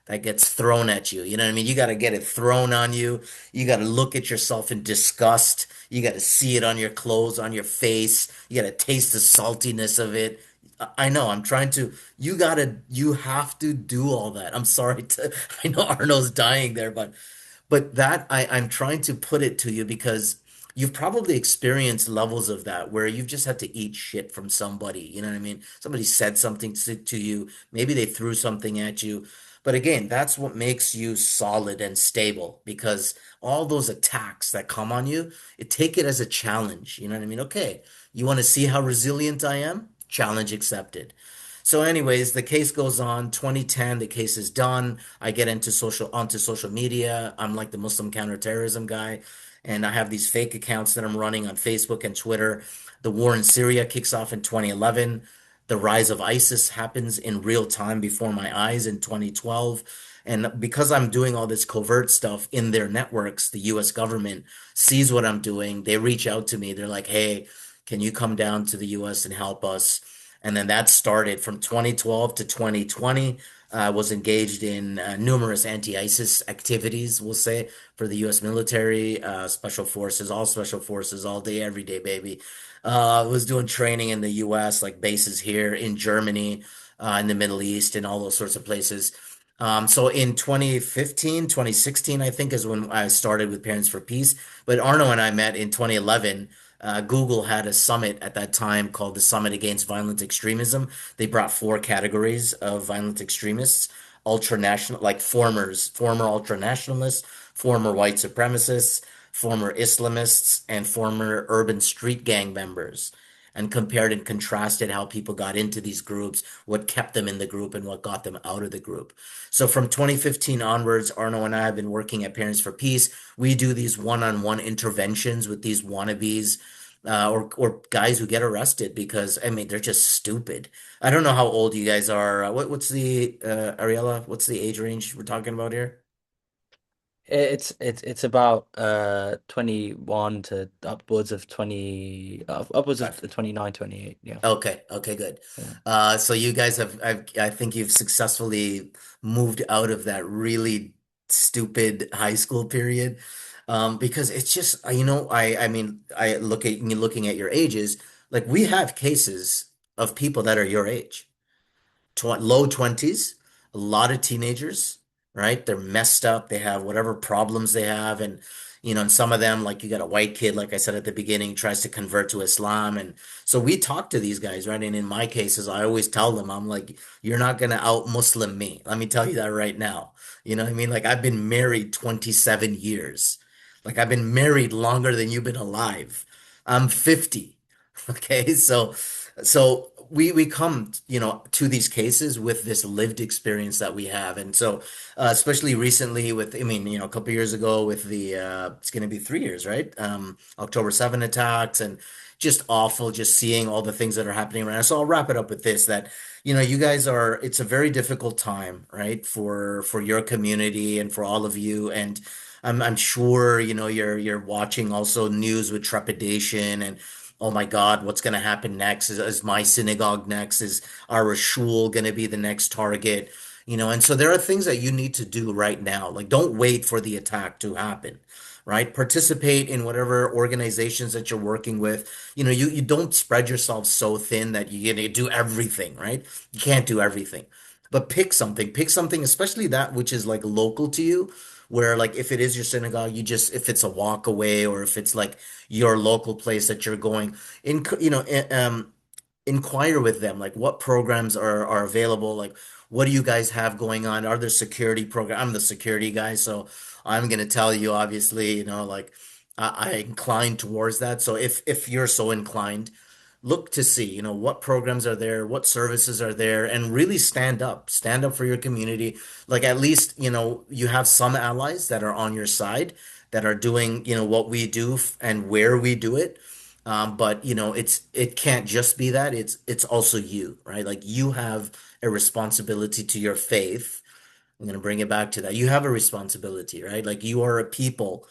that gets thrown at you. You know what I mean? You got to get it thrown on you. You got to look at yourself in disgust. You got to see it on your clothes, on your face. You got to taste the saltiness of it. I know I'm trying to, you have to do all that. I'm sorry to, I know Arno's dying there, but that I'm trying to put it to you because you've probably experienced levels of that where you've just had to eat shit from somebody. You know what I mean? Somebody said something to you. Maybe they threw something at you. But again, that's what makes you solid and stable because all those attacks that come on you, take it as a challenge. You know what I mean? Okay, you want to see how resilient I am? Challenge accepted. So, anyways, the case goes on. 2010, the case is done. I get onto social media. I'm like the Muslim counterterrorism guy, and I have these fake accounts that I'm running on Facebook and Twitter. The war in Syria kicks off in 2011. The rise of ISIS happens in real time before my eyes in 2012. And because I'm doing all this covert stuff in their networks, the US government sees what I'm doing. They reach out to me. They're like, hey, can you come down to the US and help us? And then that started from 2012 to 2020. I was engaged in numerous anti-ISIS activities, we'll say, for the U.S. military, special forces, all special forces, all day, every day, baby. Was doing training in the U.S., like bases here in Germany, in the Middle East, and all those sorts of places. So in 2015, 2016, I think is when I started with Parents for Peace. But Arno and I met in 2011. Google had a summit at that time called the Summit Against Violent Extremism. They brought four categories of violent extremists: ultra national, like former ultra nationalists, former white supremacists, former Islamists, and former urban street gang members, and compared and contrasted how people got into these groups, what kept them in the group, and what got them out of the group. So from 2015 onwards, Arno and I have been working at Parents for Peace. We do these one-on-one interventions with these wannabes, or guys who get arrested because I mean they're just stupid. I don't know how old you guys are. What's the Ariella? What's the age range we're talking about here? It's about 21 to upwards of 20 upwards of 29, 28. Yeah. Okay, okay, good. Yeah. So you guys I think you've successfully moved out of that really stupid high school period. Because it's just, I mean, I look at me looking at your ages, like we have cases of people that are your age tw low 20s, a lot of teenagers, right? They're messed up. They have whatever problems they have. And, and some of them, like you got a white kid, like I said at the beginning, tries to convert to Islam. And so we talk to these guys, right? And in my cases, I always tell them, I'm like, you're not going to out Muslim me. Let me tell you that right now. You know what I mean? Like I've been married 27 years. Like I've been married longer than you've been alive. I'm 50. Okay. So we come, to these cases with this lived experience that we have. And so, especially recently with, I mean, a couple years ago with it's going to be 3 years, right? October 7 attacks and just awful, just seeing all the things that are happening right now. So I'll wrap it up with this, that, you guys it's a very difficult time, right? For your community and for all of you. And I'm sure, you're watching also news with trepidation and, oh my God, what's going to happen next? Is my synagogue next? Is our shul going to be the next target? And so there are things that you need to do right now. Like, don't wait for the attack to happen, right? Participate in whatever organizations that you're working with. You don't spread yourself so thin that you're going to do everything, right? You can't do everything. But pick something, especially that which is like local to you, where like if it is your synagogue, if it's a walk away or if it's like your local place that you're going in, inquire with them, like what programs are available, like what do you guys have going on? Are there security program? I'm the security guy, so I'm gonna tell you, obviously, like I incline towards that. So if you're so inclined, look to see, what programs are there, what services are there, and really stand up for your community. Like at least, you have some allies that are on your side that are doing, what we do and where we do it. But it can't just be that. It's also you, right? Like you have a responsibility to your faith. I'm going to bring it back to that. You have a responsibility, right? Like you are a people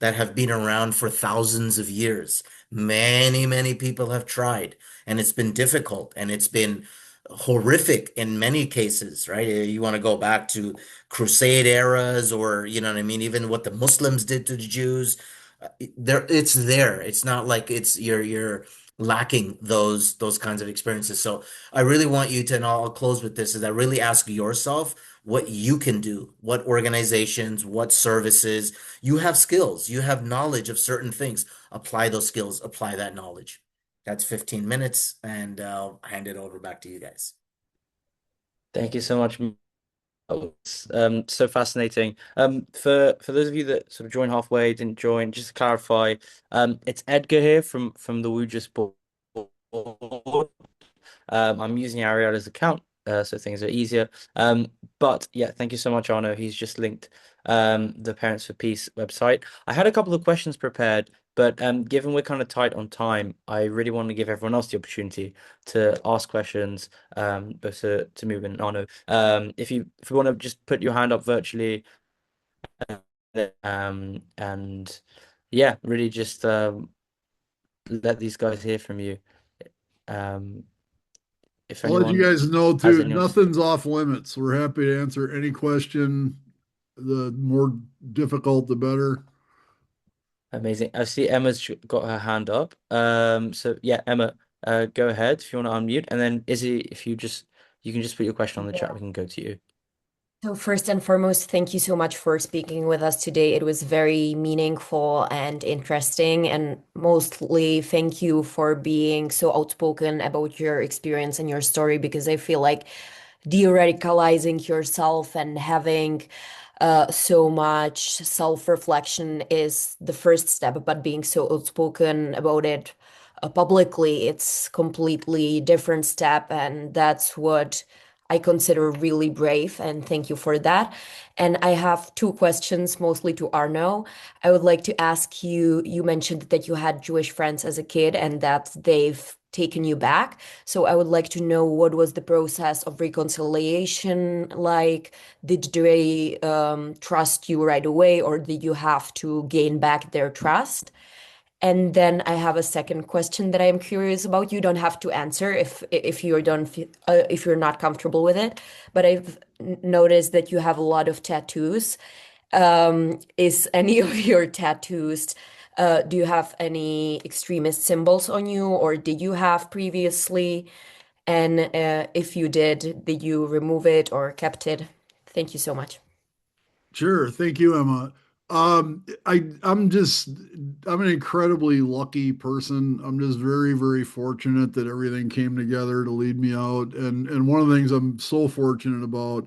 that have been around for thousands of years. Many, many people have tried, and it's been difficult and it's been horrific in many cases, right? You want to go back to Crusade eras or, you know what I mean? Even what the Muslims did to the Jews. It's there. It's not like you're lacking those kinds of experiences. So I really want you to, and I'll close with this, is that really ask yourself what you can do, what organizations, what services. You have skills, you have knowledge of certain things. Apply those skills, apply that knowledge. That's 15 minutes, and I'll hand it over back to you guys. Thank you so much. That was so fascinating. For those of you that sort of joined halfway, didn't join, just to clarify, it's Edgar here from the WUJS board. I'm using Ariela's account, so things are easier. But yeah, thank you so much, Arno. He's just linked the Parents for Peace website. I had a couple of questions prepared, but given we're kind of tight on time, I really want to give everyone else the opportunity to ask questions, both to Mubin and Arno. If you want to just put your hand up virtually, and yeah, really just let these guys hear from you. Um, if I'll let you anyone guys know has too, any. nothing's off limits. We're happy to answer any question. The more difficult, the better. Amazing. I see Emma's got her hand up. So yeah, Emma, go ahead if you want to unmute, and then Izzy, if you can just put your question on the chat, we can go to you. So first and foremost, thank you so much for speaking with us today. It was very meaningful and interesting, and mostly thank you for being so outspoken about your experience and your story, because I feel like de-radicalizing yourself and having so much self-reflection is the first step, but being so outspoken about it publicly, it's completely different step, and that's what I consider really brave, and thank you for that. And I have two questions, mostly to Arno. I would like to ask you, you mentioned that you had Jewish friends as a kid and that they've taken you back. So I would like to know, what was the process of reconciliation like? Did they trust you right away, or did you have to gain back their trust? And then I have a second question that I am curious about. You don't have to answer if you don't if you're not comfortable with it. But I've noticed that you have a lot of tattoos, Is any of your tattoos, do you have any extremist symbols on you, or did you have previously? And if you did you remove it or kept it? Thank you so much. Sure. Thank you, Emma. I'm an incredibly lucky person. I'm just very, very fortunate that everything came together to lead me out. And one of the things I'm so fortunate about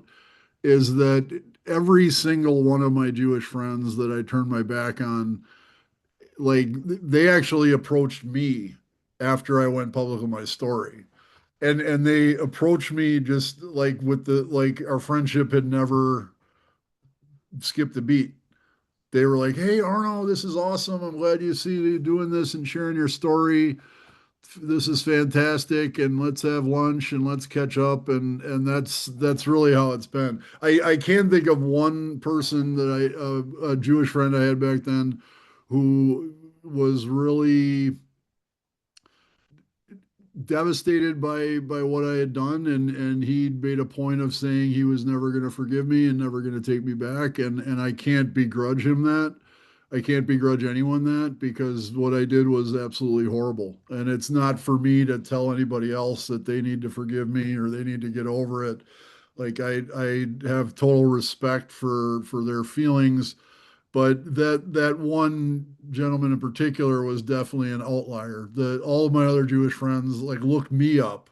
is that every single one of my Jewish friends that I turned my back on, like they actually approached me after I went public with my story. And they approached me just like with the like our friendship had never skipped a beat. They were like, "Hey Arno, this is awesome. I'm glad you see you doing this and sharing your story. This is fantastic, and let's have lunch and let's catch up." And that's really how it's been. I can't think of one person that a Jewish friend I had back then who was really devastated by what I had done, and he made a point of saying he was never going to forgive me and never going to take me back, and I can't begrudge him that. I can't begrudge anyone that because what I did was absolutely horrible, and it's not for me to tell anybody else that they need to forgive me or they need to get over it. Like I have total respect for their feelings, but that one gentleman in particular was definitely an outlier. All of my other Jewish friends like looked me up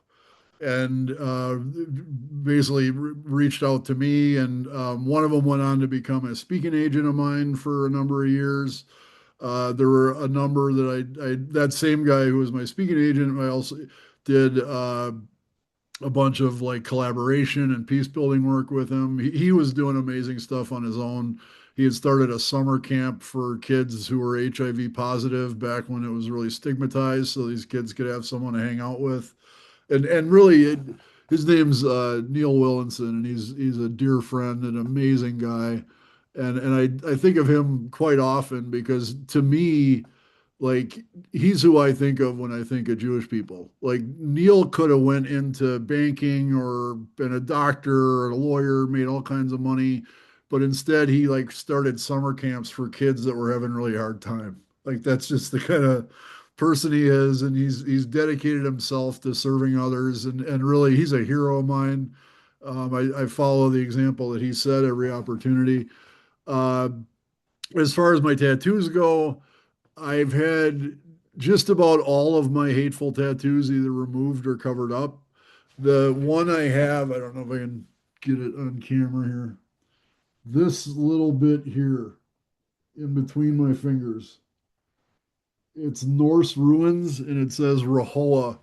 and basically reached out to me, and one of them went on to become a speaking agent of mine for a number of years. There were a number that that same guy who was my speaking agent, I also did a bunch of like collaboration and peace building work with him. He was doing amazing stuff on his own. He had started a summer camp for kids who were HIV positive back when it was really stigmatized, so these kids could have someone to hang out with. And really, his name's Neil Willinson, and he's a dear friend, an amazing guy. And I think of him quite often because to me, like he's who I think of when I think of Jewish people. Like Neil could have went into banking or been a doctor or a lawyer, made all kinds of money, but instead he like started summer camps for kids that were having a really hard time. Like that's just the kind of person he is, and he's dedicated himself to serving others, and really he's a hero of mine. I follow the example that he set every opportunity. Uh, as far as my tattoos go, I've had just about all of my hateful tattoos either removed or covered up. The one I have, I don't know if I can get it on camera here. This little bit here in between my fingers, it's Norse ruins and it says Rahowa,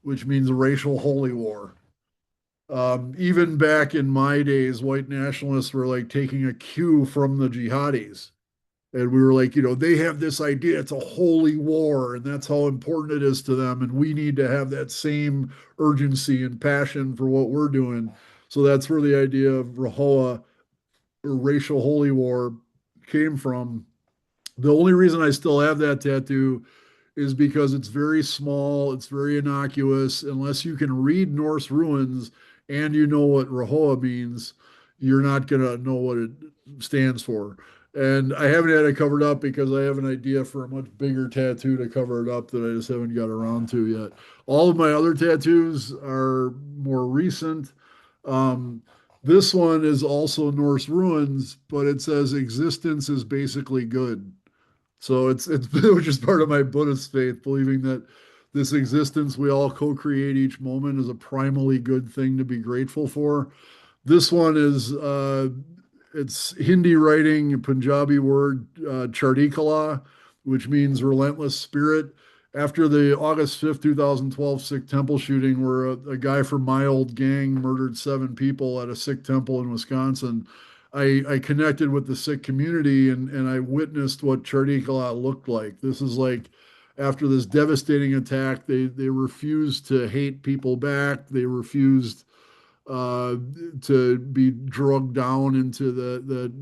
which means racial holy war. Even back in my days, white nationalists were like taking a cue from the jihadis. And we were like, they have this idea, it's a holy war, and that's how important it is to them. And we need to have that same urgency and passion for what we're doing. So that's where the idea of Rahowa or racial holy war came from. The only reason I still have that tattoo is because it's very small, it's very innocuous. Unless you can read Norse ruins and you know what Rahowa means, you're not going to know what it stands for. And I haven't had it covered up because I have an idea for a much bigger tattoo to cover it up that I just haven't got around to yet. All of my other tattoos are more recent. Um, this one is also Norse ruins, but it says existence is basically good. So it's which is part of my Buddhist faith, believing that this existence we all co-create each moment is a primally good thing to be grateful for. This one is it's Hindi writing, Punjabi word chardikala, which means relentless spirit. After the August 5th, 2012 Sikh temple shooting, where a guy from my old gang murdered 7 people at a Sikh temple in Wisconsin, I connected with the Sikh community and I witnessed what chardikala looked like. This is like after this devastating attack, they refused to hate people back. They refused uh, to be drugged down into the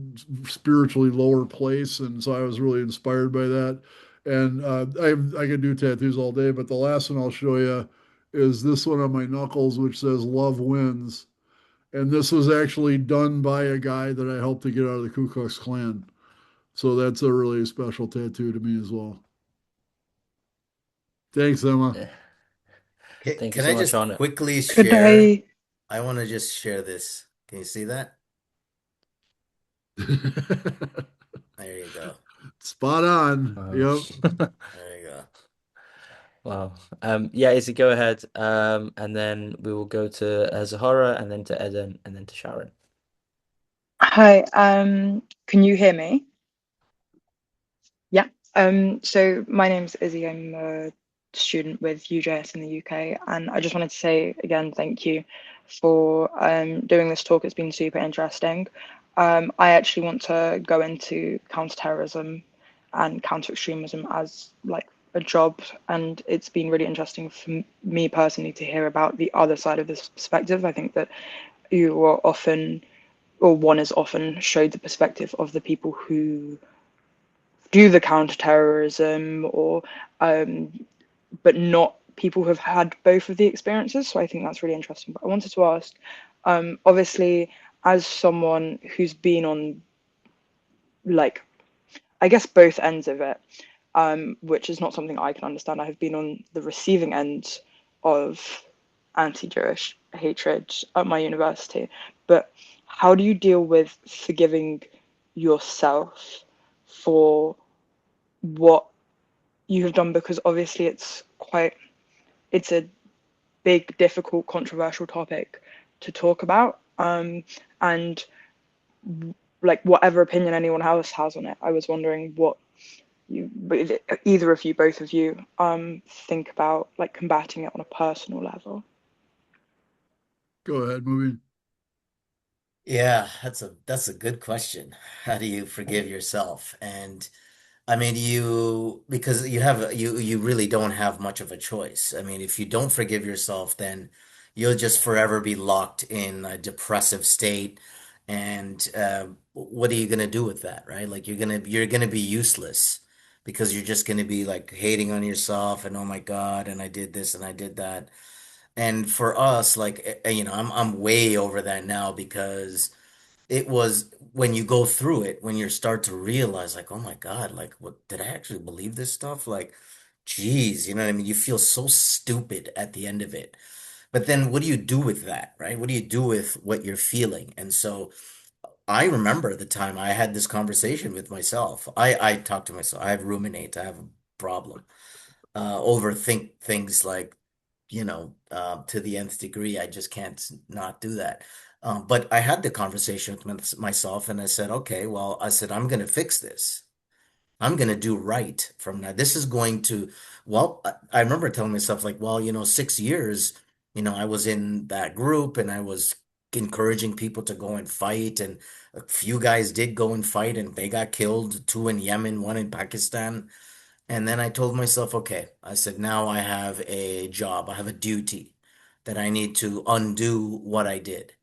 spiritually lower place. And so I was really inspired by that. And I could do tattoos all day, but the last one I'll show you is this one on my knuckles, which says "Love Wins." And this was actually done by a guy that I helped to get out of the Ku Klux Klan. So that's a really special tattoo to me as well. Thanks, Emma. Yeah. Okay, Thank you can so I much, just Arno. quickly Could share? I? I want to just share this. Can you see that? There you go. Spot on. Wow. Yep. There you go. Wow. Yeah, Izzy, go ahead. And then we will go to Zahara and then to Eden and then to Sharon. Hi. Can you hear me? Yeah. So my name's Izzy. I'm a student with WUJS in the UK, and I just wanted to say again, thank you for doing this talk. It's been super interesting. I actually want to go into counterterrorism and counter-extremism as like a job, and it's been really interesting for me personally to hear about the other side of this perspective. I think that you are often, or one is often showed the perspective of the people who do the counterterrorism, or but not people who have had both of the experiences. So I think that's really interesting. But I wanted to ask, obviously, as someone who's been on, like, I guess both ends of it, which is not something I can understand. I have been on the receiving end of anti-Jewish hatred at my university. But how do you deal with forgiving yourself for what you have done? Because obviously it's a big, difficult, controversial topic to talk about. And like whatever opinion anyone else has on it, I was wondering what you, either of you, both of you, think about like combating it on a personal level. Go ahead, moving. Yeah, that's a good question. How do you forgive yourself? And I mean, because you really don't have much of a choice. I mean, if you don't forgive yourself, then you'll just forever be locked in a depressive state. And what are you gonna do with that, right? Like you're gonna be useless because you're just gonna be like hating on yourself and oh my God, and I did this and I did that. And for us, like I'm way over that now because it was when you go through it, when you start to realize, like, oh my God, like, what did I actually believe this stuff? Like, geez, you know what I mean? You feel so stupid at the end of it. But then what do you do with that, right? What do you do with what you're feeling? And so I remember the time I had this conversation with myself. I talk to myself. I have ruminate. I have a problem. Overthink things like to the nth degree. I just can't not do that. But I had the conversation with myself and I said, okay, well, I said, I'm going to fix this. I'm going to do right from now. This is going to, well, I remember telling myself, like, well, 6 years, I was in that group and I was encouraging people to go and fight. And a few guys did go and fight and they got killed, two in Yemen, one in Pakistan. And then I told myself, okay, I said, now I have a job, I have a duty that I need to undo what I did.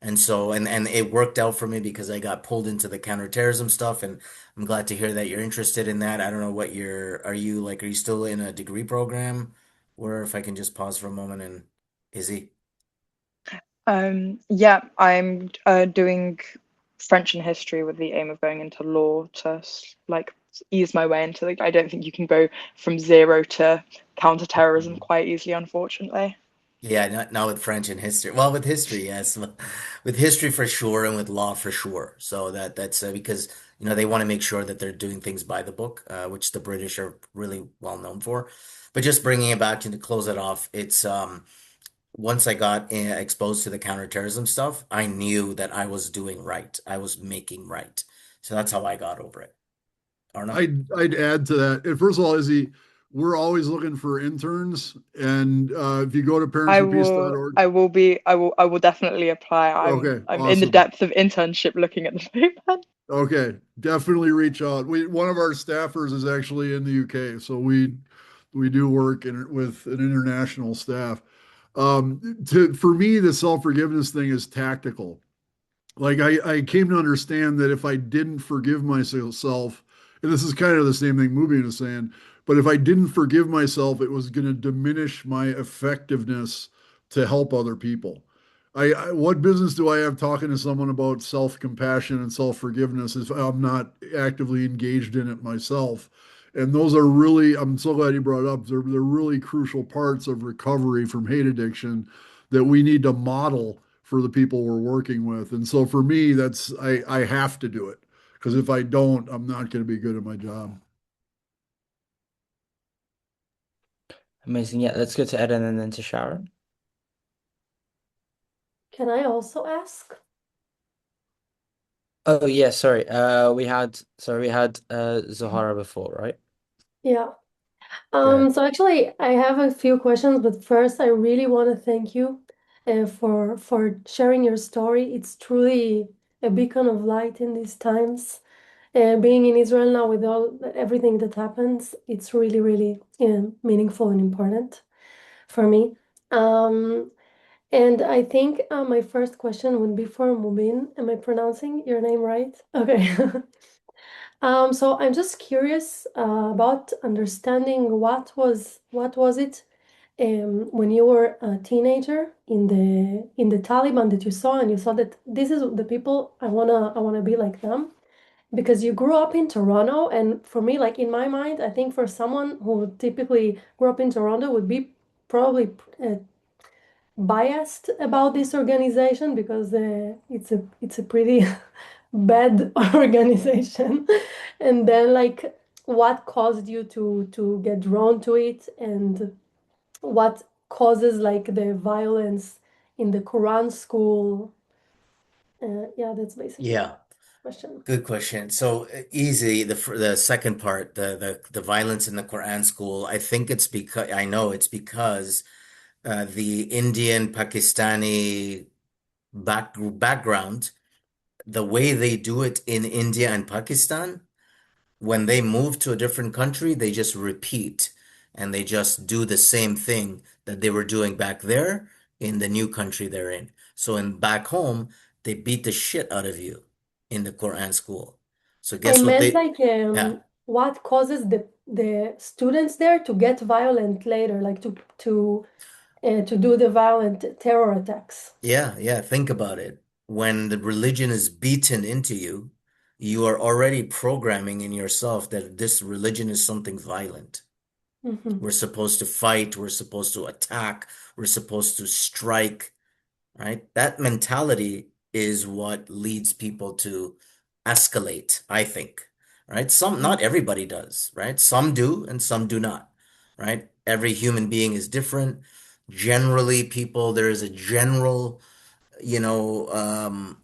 And so, and it worked out for me because I got pulled into the counterterrorism stuff. And I'm glad to hear that you're interested in that. I don't know what are you still in a degree program? Or if I can just pause for a moment and Izzy? Yeah, I'm doing French and history with the aim of going into law to like ease my way into, like, I don't think you can go from zero to counterterrorism quite easily, unfortunately. Yeah, not with French and history. Well, with history, yes, with history for sure, and with law for sure. So that's because they want to make sure that they're doing things by the book, which the British are really well known for. But just bringing it back to close it off, it's once I got exposed to the counterterrorism stuff, I knew that I was doing right. I was making right. So that's how I got over it. Arno? I'd add to that. And first of all, Izzy, we're always looking for interns. And if you go to parentsforpeace.org, I will definitely apply. okay, I'm in the awesome. depth of internship looking at the moment. Okay, definitely reach out. One of our staffers is actually in the UK, so we do work with an international staff. For me, the self-forgiveness thing is tactical. Like I came to understand that if I didn't forgive myself, and this is kind of the same thing Mubin is saying, but if I didn't forgive myself, it was going to diminish my effectiveness to help other people. What business do I have talking to someone about self-compassion and self-forgiveness if I'm not actively engaged in it myself? And those are really, I'm so glad you brought it up. They're really crucial parts of recovery from hate addiction that we need to model for the people we're working with. And so for me, I have to do it because if I don't, I'm not going to be good at my job. Amazing. Yeah, let's go to Eden and then to Sharon. Can I also ask? Oh yeah, sorry. We had Zohara before, right? Yeah. Go ahead. So actually, I have a few questions, but first, I really want to thank you for sharing your story. It's truly a beacon of light in these times. Being in Israel now with everything that happens, it's really, really meaningful and important for me. Um, and I think my first question would be for Mubin. Am I pronouncing your name right? Okay. So I'm just curious about understanding what was it when you were a teenager in the Taliban that you saw and you saw that this is the people I wanna be like them because you grew up in Toronto, and for me, like in my mind, I think for someone who typically grew up in Toronto would be probably biased about this organization because it's a pretty bad organization. And then like what caused you to get drawn to it, and what causes like the violence in the Quran school? Yeah, that's basically my Yeah, question. good question. So easy, the second part, the violence in the Quran school, I think it's because I know it's because the Indian Pakistani background, the way they do it in India and Pakistan, when they move to a different country, they just repeat and they just do the same thing that they were doing back there in the new country they're in. So in back home, they beat the shit out of you in the Quran school. So I guess what meant they, like yeah, what causes the students there to get violent later, like to do the violent terror attacks. yeah, think about it. When the religion is beaten into you, you are already programming in yourself that this religion is something violent. Hmm. We're supposed to fight, we're supposed to attack, we're supposed to strike, right? That mentality is what leads people to escalate, I think, right? Not everybody does, right? Some do and some do not, right? Every human being is different. Generally, there is a general,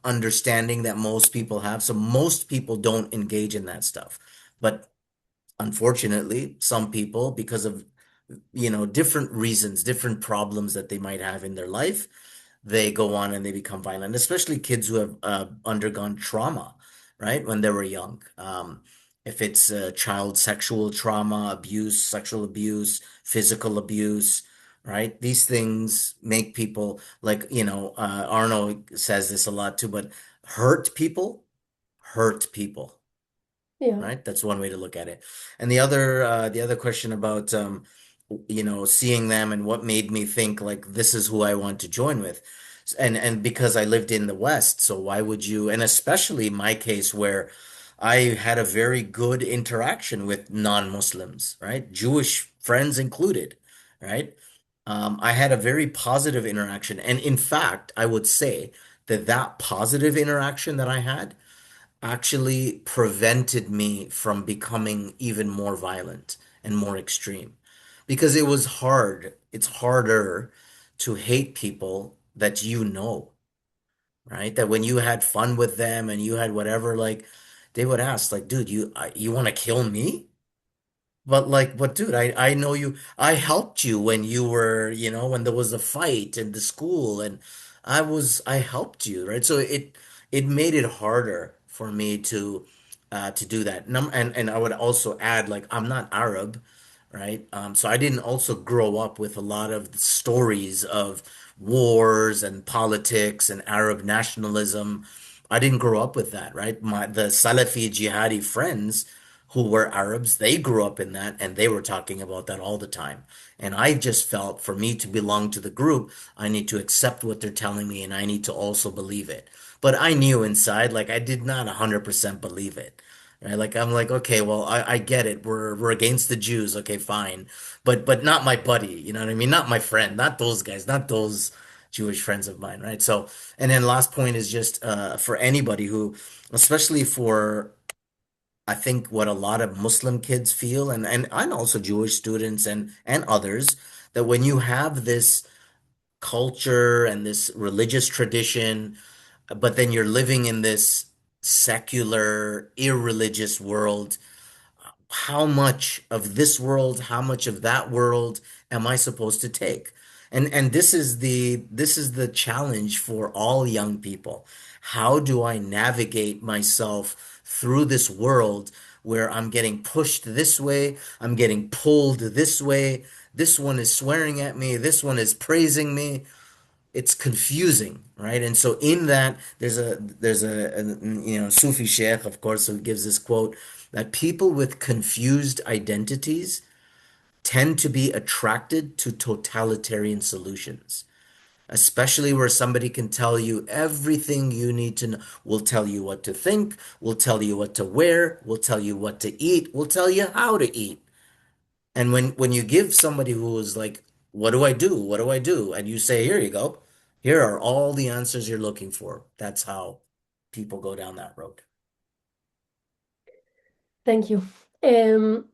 understanding that most people have. So most people don't engage in that stuff. But unfortunately, some people, because of different reasons, different problems that they might have in their life, they go on and they become violent, especially kids who have undergone trauma, right, when they were young. If it's child sexual trauma, abuse, sexual abuse, physical abuse, right? These things make people like, Arno says this a lot too, but hurt people, hurt people, Yeah. right? That's one way to look at it. And the other question about seeing them and what made me think like this is who I want to join with. And because I lived in the West, so why would you, and especially my case where I had a very good interaction with non-Muslims, right? Jewish friends included, right? I had a very positive interaction. And in fact, I would say that that positive interaction that I had actually prevented me from becoming even more violent and more extreme because it was hard. It's harder to hate people that right? That when you had fun with them and you had whatever, like they would ask, like, dude, you want to kill me? But dude, I know you. I helped you when you were, when there was a fight in the school, and I helped you, right? So it made it harder for me to do that. And I would also add, like, I'm not Arab, right? So I didn't also grow up with a lot of the stories of wars and politics and Arab nationalism. I didn't grow up with that, right? The Salafi jihadi friends who were Arabs, they grew up in that and they were talking about that all the time. And I just felt for me to belong to the group, I need to accept what they're telling me and I need to also believe it. But I knew inside, like I did not 100% believe it. Right? Like I'm like, okay, well, I get it. We're against the Jews. Okay, fine. But not my buddy, you know what I mean? Not my friend, not those guys, not those Jewish friends of mine, right? So, and then last point is just for anybody who, especially for I think what a lot of Muslim kids feel, and also Jewish students and others, that when you have this culture and this religious tradition, but then you're living in this secular, irreligious world, how much of this world, how much of that world am I supposed to take? And this is the challenge for all young people. How do I navigate myself through this world where I'm getting pushed this way, I'm getting pulled this way, this one is swearing at me, this one is praising me. It's confusing, right? And so in that, there's a Sufi Sheikh, of course, who gives this quote that people with confused identities tend to be attracted to totalitarian solutions, especially where somebody can tell you everything you need to know, will tell you what to think, will tell you what to wear, will tell you what to eat, will tell you how to eat. And when you give somebody who is like, what do I do? What do I do? And you say, here you go. Here are all the answers you're looking for. That's how people go down that road. Thank you.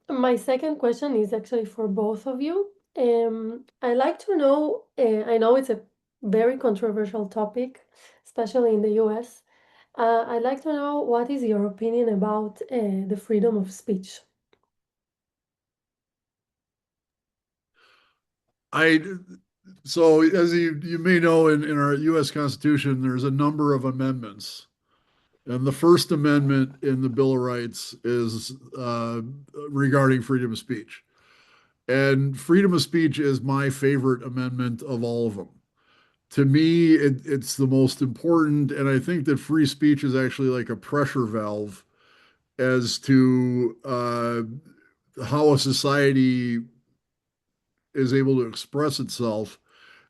My second question is actually for both of you. I'd like to know, I know it's a very controversial topic, especially in the US. I'd like to know what is your opinion about the freedom of speech? I so as you may know, in our U.S. Constitution, there's a number of amendments, and the First Amendment in the Bill of Rights is regarding freedom of speech. And freedom of speech is my favorite amendment of all of them. To me, it's the most important, and I think that free speech is actually like a pressure valve as to how a society is able to express itself.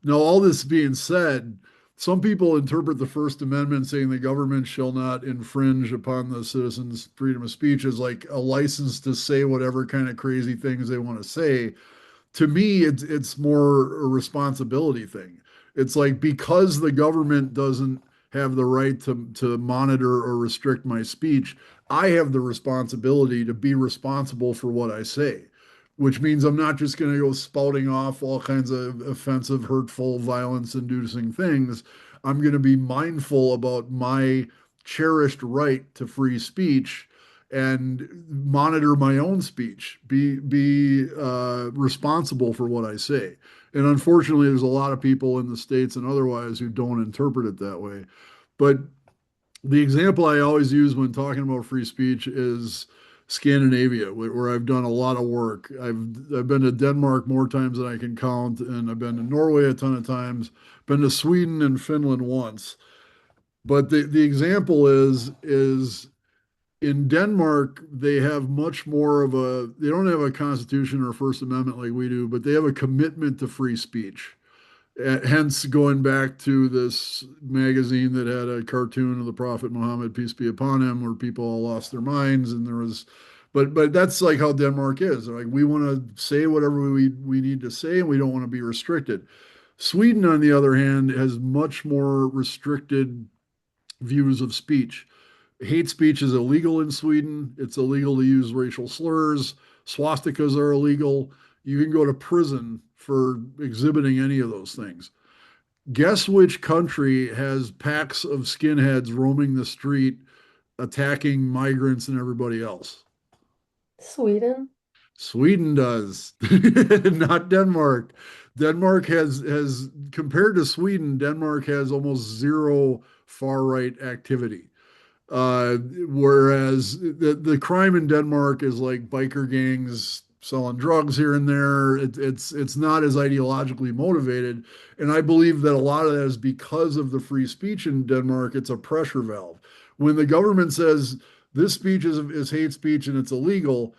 Now, all this being said, some people interpret the First Amendment saying the government shall not infringe upon the citizens' freedom of speech as like a license to say whatever kind of crazy things they want to say. To me, it's more a responsibility thing. It's like because the government doesn't have the right to monitor or restrict my speech, I have the responsibility to be responsible for what I say, which means I'm not just going to go spouting off all kinds of offensive, hurtful, violence-inducing things. I'm going to be mindful about my cherished right to free speech and monitor my own speech, be responsible for what I say. And unfortunately, there's a lot of people in the States and otherwise who don't interpret it that way. But the example I always use when talking about free speech is Scandinavia, where I've done a lot of work. I've been to Denmark more times than I can count, and I've been to Norway a ton of times, been to Sweden and Finland once. But the example is in Denmark, they have much more of they don't have a constitution or First Amendment like we do, but they have a commitment to free speech. Hence, going back to this magazine that had a cartoon of the Prophet Muhammad, peace be upon him, where people all lost their minds, and there was, but that's like how Denmark is. Like we want to say whatever we need to say, and we don't want to be restricted. Sweden, on the other hand, has much more restricted views of speech. Hate speech is illegal in Sweden. It's illegal to use racial slurs. Swastikas are illegal. You can go to prison for exhibiting any of those things. Guess which country has packs of skinheads roaming the street, attacking migrants and everybody else? Sweden? Sweden does, not Denmark. Denmark has compared to Sweden, Denmark has almost zero far right activity. Whereas the crime in Denmark is like biker gangs selling drugs here and there. It's not as ideologically motivated, and I believe that a lot of that is because of the free speech in Denmark. It's a pressure valve. When the government says this speech is hate speech and it's illegal,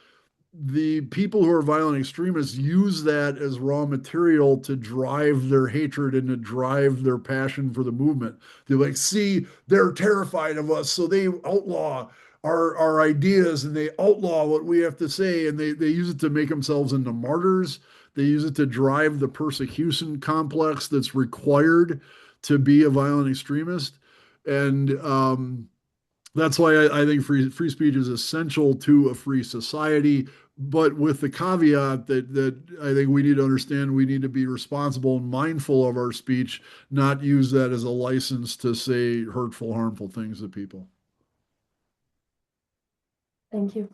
the people who are violent extremists use that as raw material to drive their hatred and to drive their passion for the movement. They're like, see, they're terrified of us, so they outlaw our ideas and they outlaw what we have to say, and they use it to make themselves into martyrs. They use it to drive the persecution complex that's required to be a violent extremist. And that's why I think free speech is essential to a free society, but with the caveat that I think we need to understand we need to be responsible and mindful of our speech, not use that as a license to say hurtful, harmful things to people. Thank you.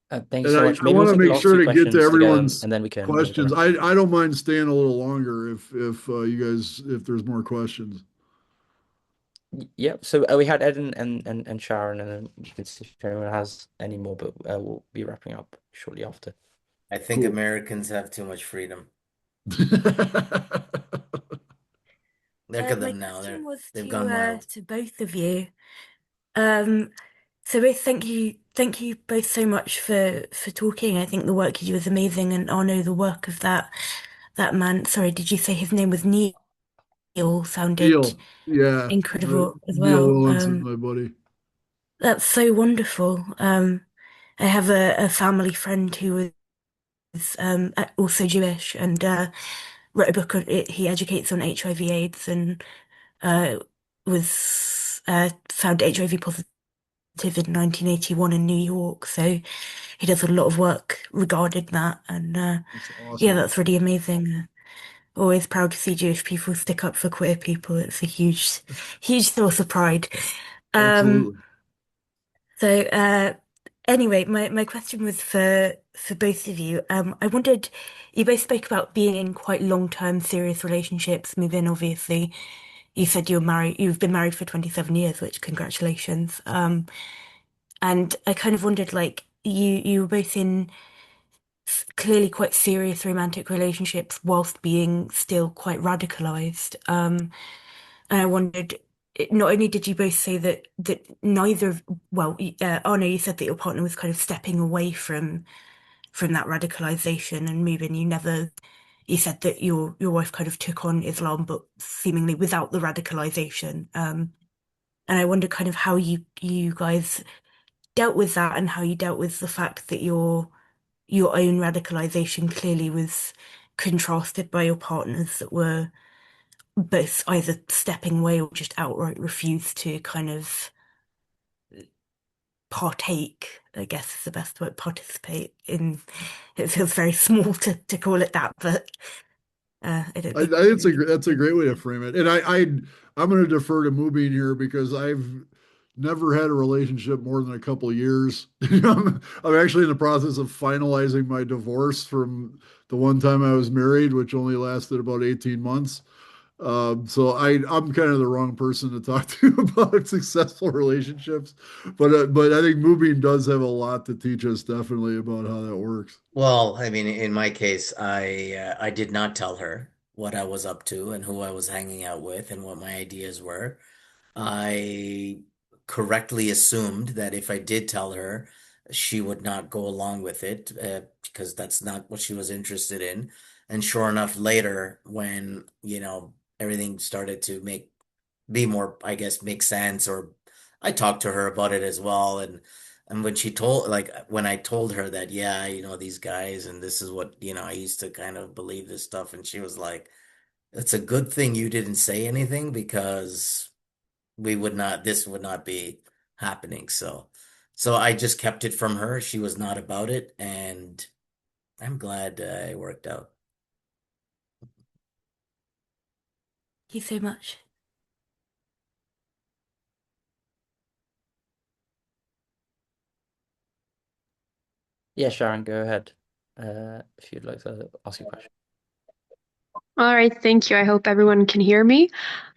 Thank you And so I, much. I Maybe we'll want to take the make last sure two to get to questions together, everyone's and then we can questions. wrap. I don't mind staying a little longer if you guys if there's more questions. Yeah, so we had Ed and Sharon, and then you can see if anyone has any more, but we'll be wrapping up shortly after. I think Cool. Americans have too much freedom. Look at My them now. question was They've gone wild. to both of you. Um, so both thank you both so much for talking. I think the work you do is amazing, and Arno, the work of that man. Sorry, did you say his name was Neil? Sounded Neil, yeah, incredible as Neil well. Willinson, my buddy. That's so wonderful. I have a family friend who is also Jewish and wrote a book on it. He educates on HIV/AIDS and was found HIV positive in 1981 in New York. So he does a lot of work regarding that, and That's yeah, awesome. that's really amazing. Always proud to see Jewish people stick up for queer people. It's a huge source of pride. Um, Absolutely. so anyway, my question was for both of you. I wondered, you both spoke about being in quite long-term serious relationships. Mubin, obviously, you said you've been married for 27 years, which congratulations. And I kind of wondered, like, you were both in clearly quite serious romantic relationships whilst being still quite radicalized. And I wondered, not only did you both say that neither of, well, Arno, you said that your partner was kind of stepping away from that radicalization, and moving. You said that your wife kind of took on Islam, but seemingly without the radicalization. And I wonder kind of how you guys dealt with that, and how you dealt with the fact that your own radicalization clearly was contrasted by your partners that were both either stepping away or just outright refused to kind of partake, I guess is the best word, participate in. It feels very small to call it that, but I don't I think think that's a great way to frame it. And I'm going to defer to Mubin here because I've never had a relationship more than a couple of years. I'm actually in the process of finalizing my divorce from the one time I was married, which only lasted about 18 months. So I'm kind of the wrong person to talk to about successful relationships, but I think Mubin does have a lot to teach us definitely about how that works. Well, I mean, in my case, I did not tell her what I was up to and who I was hanging out with and what my ideas were. I correctly assumed that if I did tell her, she would not go along with it, because that's not what she was interested in. And sure enough, later when, everything started to be more, I guess, make sense, or I talked to her about it as well. And when I told her that, yeah, these guys, and this is what, I used to kind of believe this stuff. And she was like, it's a good thing you didn't say anything, because this would not be happening. So I just kept it from her. She was not about it. And I'm glad it worked out. thank you so much. Yeah, Sharon, go ahead if you'd like to ask a question. All right, thank you. I hope everyone can hear me.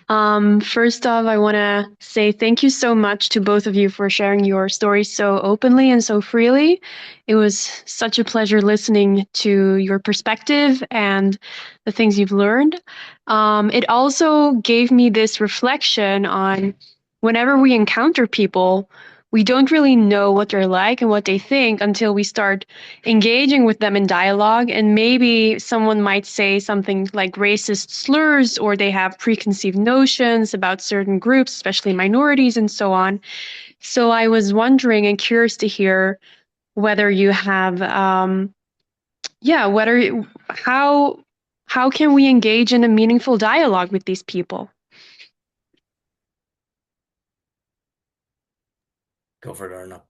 First off, I want to say thank you so much to both of you for sharing your stories so openly and so freely. It was such a pleasure listening to your perspective and the things you've learned. It also gave me this reflection on whenever we encounter people, we don't really know what they're like and what they think until we start engaging with them in dialogue. And maybe someone might say something like racist slurs, or they have preconceived notions about certain groups, especially minorities and so on. So I was wondering and curious to hear whether you have, whether how can we engage in a meaningful dialogue with these people? Go for it, Arno.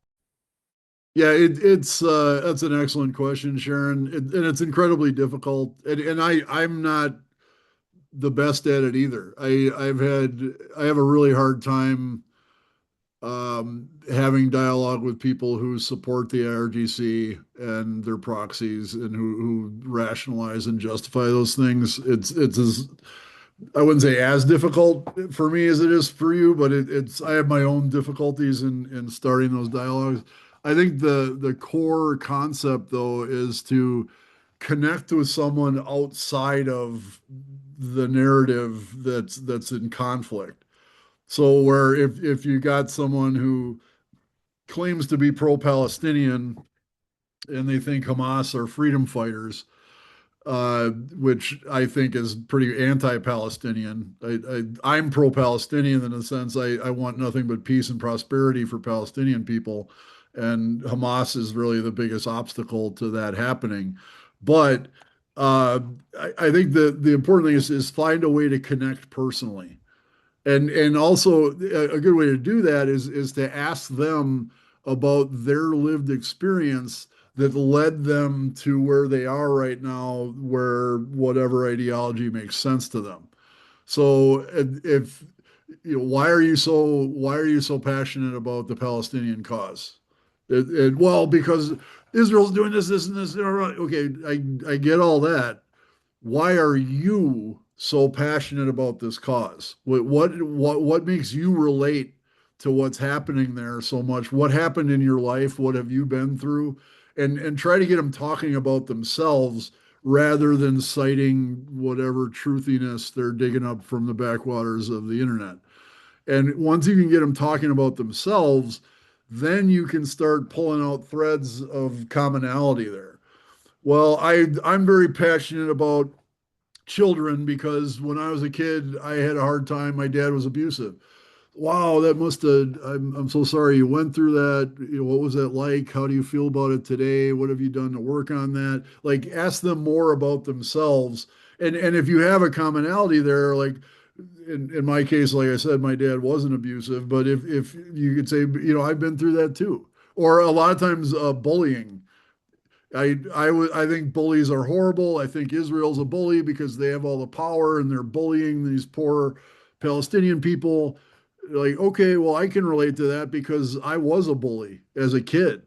Yeah, it's that's an excellent question, Sharon, and it's incredibly difficult. And I'm not the best at it either. I have a really hard time having dialogue with people who support the IRGC and their proxies and who rationalize and justify those things. It's as I wouldn't say as difficult for me as it is for you, but it's I have my own difficulties in starting those dialogues. I think the core concept though is to connect with someone outside of the narrative that's in conflict. So where if you got someone who claims to be pro-Palestinian and they think Hamas are freedom fighters, which I think is pretty anti-Palestinian. I'm pro-Palestinian in the sense I want nothing but peace and prosperity for Palestinian people, and Hamas is really the biggest obstacle to that happening. But uh, I think the important thing is find a way to connect personally. And also a good way to do that is to ask them about their lived experience that led them to where they are right now, where whatever ideology makes sense to them. So if you know, why are you so passionate about the Palestinian cause? Well, because Israel's doing this, and this. Okay, I get all that. Why are you so passionate about this cause? What makes you relate to what's happening there so much? What happened in your life? What have you been through? And try to get them talking about themselves rather than citing whatever truthiness they're digging up from the backwaters of the internet. And once you can get them talking about themselves, then you can start pulling out threads of commonality there. Well, I'm very passionate about children because when I was a kid, I had a hard time. My dad was abusive. Wow, that must have, I'm so sorry you went through that. You know, what was that like? How do you feel about it today? What have you done to work on that? Like, ask them more about themselves. And if you have a commonality there, like in my case, like I said, my dad wasn't abusive, but if you could say, you know, I've been through that too. Or a lot of times bullying. I think bullies are horrible. I think Israel's a bully because they have all the power and they're bullying these poor Palestinian people. Like, okay, well, I can relate to that because I was a bully as a kid.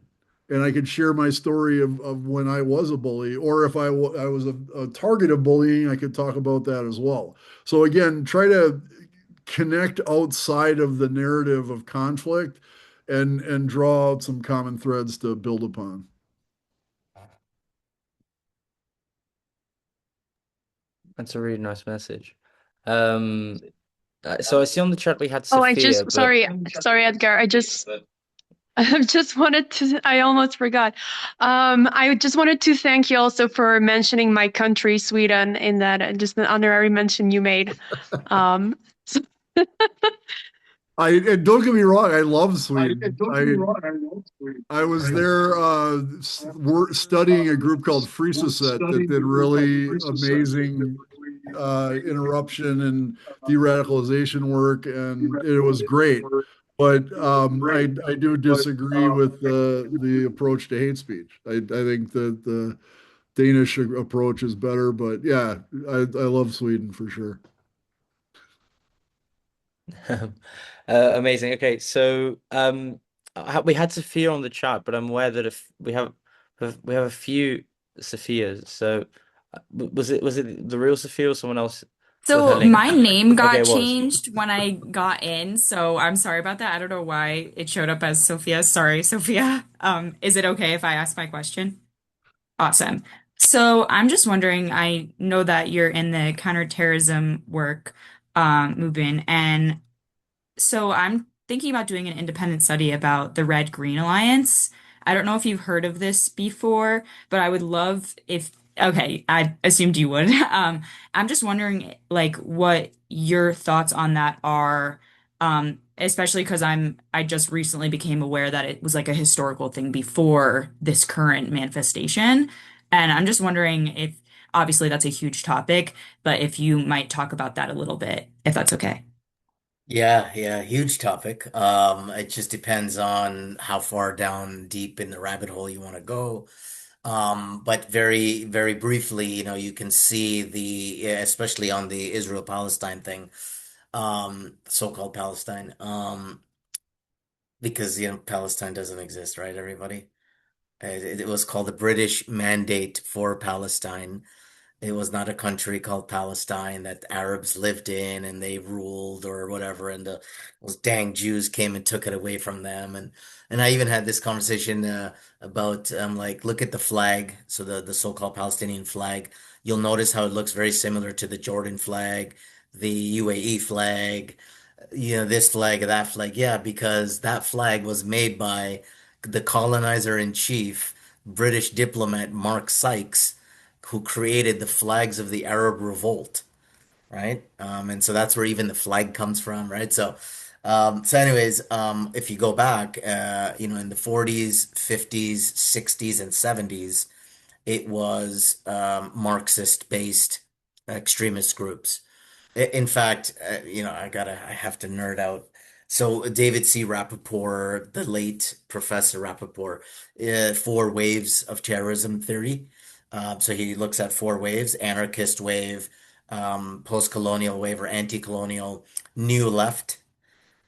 And I could share my story of when I was a bully, or if I was a target of bullying, I could talk about that as well. So again, try to connect outside of the narrative of conflict and draw out some common threads to build upon. That's a really nice message. Um, so I see on the chat we had Oh, Sophia, but sorry, Edgar. I just wanted to, I almost forgot. I just wanted to thank you also for mentioning my country, Sweden, in that just an honorary mention you made. So And don't get me wrong, I love Sweden. I was there studying a group called Frisaset that did really amazing interruption and de-radicalization work, and it was great. But I do disagree with the approach to hate speech. I think that the Danish approach is better, but yeah, I love Sweden for sure. amazing. Okay, so we had Sophia on the chat, but I'm aware that if we have a few Sophias. So Was it the real Sophia or someone else with her So link? my name Okay, got it was. changed when I got in, so I'm sorry about that. I don't know why it showed up as Sophia. Sorry, Sophia. Is it okay if I ask my question? Awesome. So I'm just wondering, I know that you're in the counterterrorism work, Mubin, and so I'm thinking about doing an independent study about the Red Green Alliance. I don't know if you've heard of this before, but I would love if, okay, I assumed you would. I'm just wondering like what your thoughts on that are, especially because I just recently became aware that it was like a historical thing before this current manifestation. And I'm just wondering if obviously that's a huge topic, but if you might talk about that a little bit, if that's okay. Yeah, yeah, huge topic. It just depends on how far down deep in the rabbit hole you want to go. But very, very briefly, you can see yeah, especially on the Israel-Palestine thing, so-called Palestine, because Palestine doesn't exist, right, everybody? It was called the British Mandate for Palestine. It was not a country called Palestine that Arabs lived in and they ruled or whatever, and those dang Jews came and took it away from them. And I even had this conversation about like look at the flag, so the so-called Palestinian flag. You'll notice how it looks very similar to the Jordan flag, the UAE flag, this flag, that flag. Yeah, because that flag was made by the colonizer in chief, British diplomat Mark Sykes, who created the flags of the Arab Revolt, right? And so that's where even the flag comes from, right? So anyways, if you go back, in the 40s, 50s, 60s, and 70s, it was Marxist-based extremist groups. In fact, I have to nerd out. So David C. Rappaport, the late Professor Rappaport, four waves of terrorism theory. So he looks at four waves: anarchist wave, post-colonial wave or anti-colonial, new left,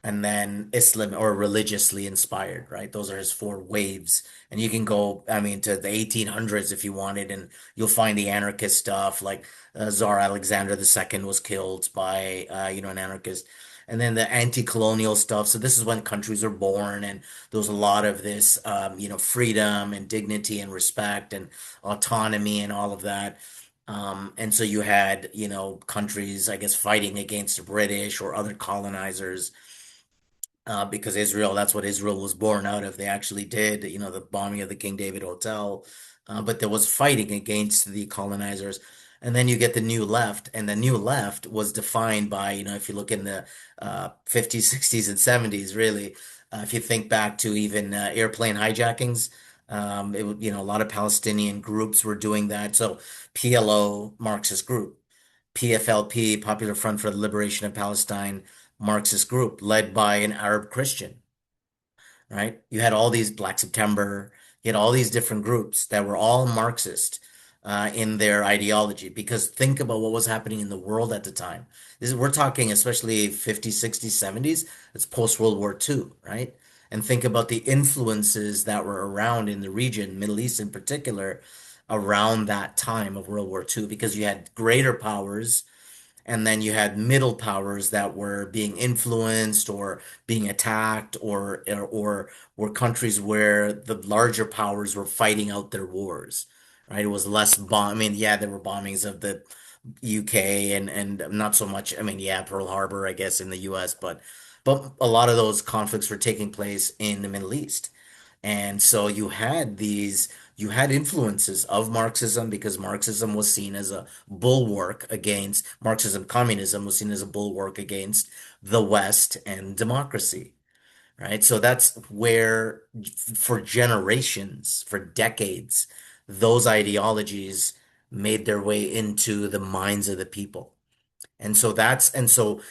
and then Islam or religiously inspired, right? Those are his four waves. And you can go, I mean, to the 1800s if you wanted, and you'll find the anarchist stuff like Tsar Alexander II was killed by, an anarchist. And then the anti-colonial stuff. So this is when countries are born, and there was a lot of this, freedom and dignity and respect and autonomy and all of that. And so you had, countries, I guess, fighting against the British or other colonizers because Israel, that's what Israel was born out of. They actually did, the bombing of the King David Hotel, but there was fighting against the colonizers. And then you get the New Left, and the New Left was defined by, if you look in the 50s, 60s, and 70s, really, if you think back to even airplane hijackings, a lot of Palestinian groups were doing that. So PLO, Marxist group. PFLP, Popular Front for the Liberation of Palestine, Marxist group led by an Arab Christian, right? You had all these Black September, you had all these different groups that were all Marxist in their ideology. Because think about what was happening in the world at the time. We're talking especially 50s, 60s, 70s. It's post-World War II, right? And think about the influences that were around in the region, Middle East in particular, around that time of World War II, because you had greater powers and then you had middle powers that were being influenced or being attacked, or were countries where the larger powers were fighting out their wars, right? It was less bomb. I mean, yeah, there were bombings of the UK and not so much. I mean, yeah, Pearl Harbor, I guess, in the US, but a lot of those conflicts were taking place in the Middle East. And so you had influences of Marxism because Marxism was seen as a bulwark against Marxism, communism was seen as a bulwark against the West and democracy, right? So that's where, for generations, for decades, those ideologies made their way into the minds of the people. And so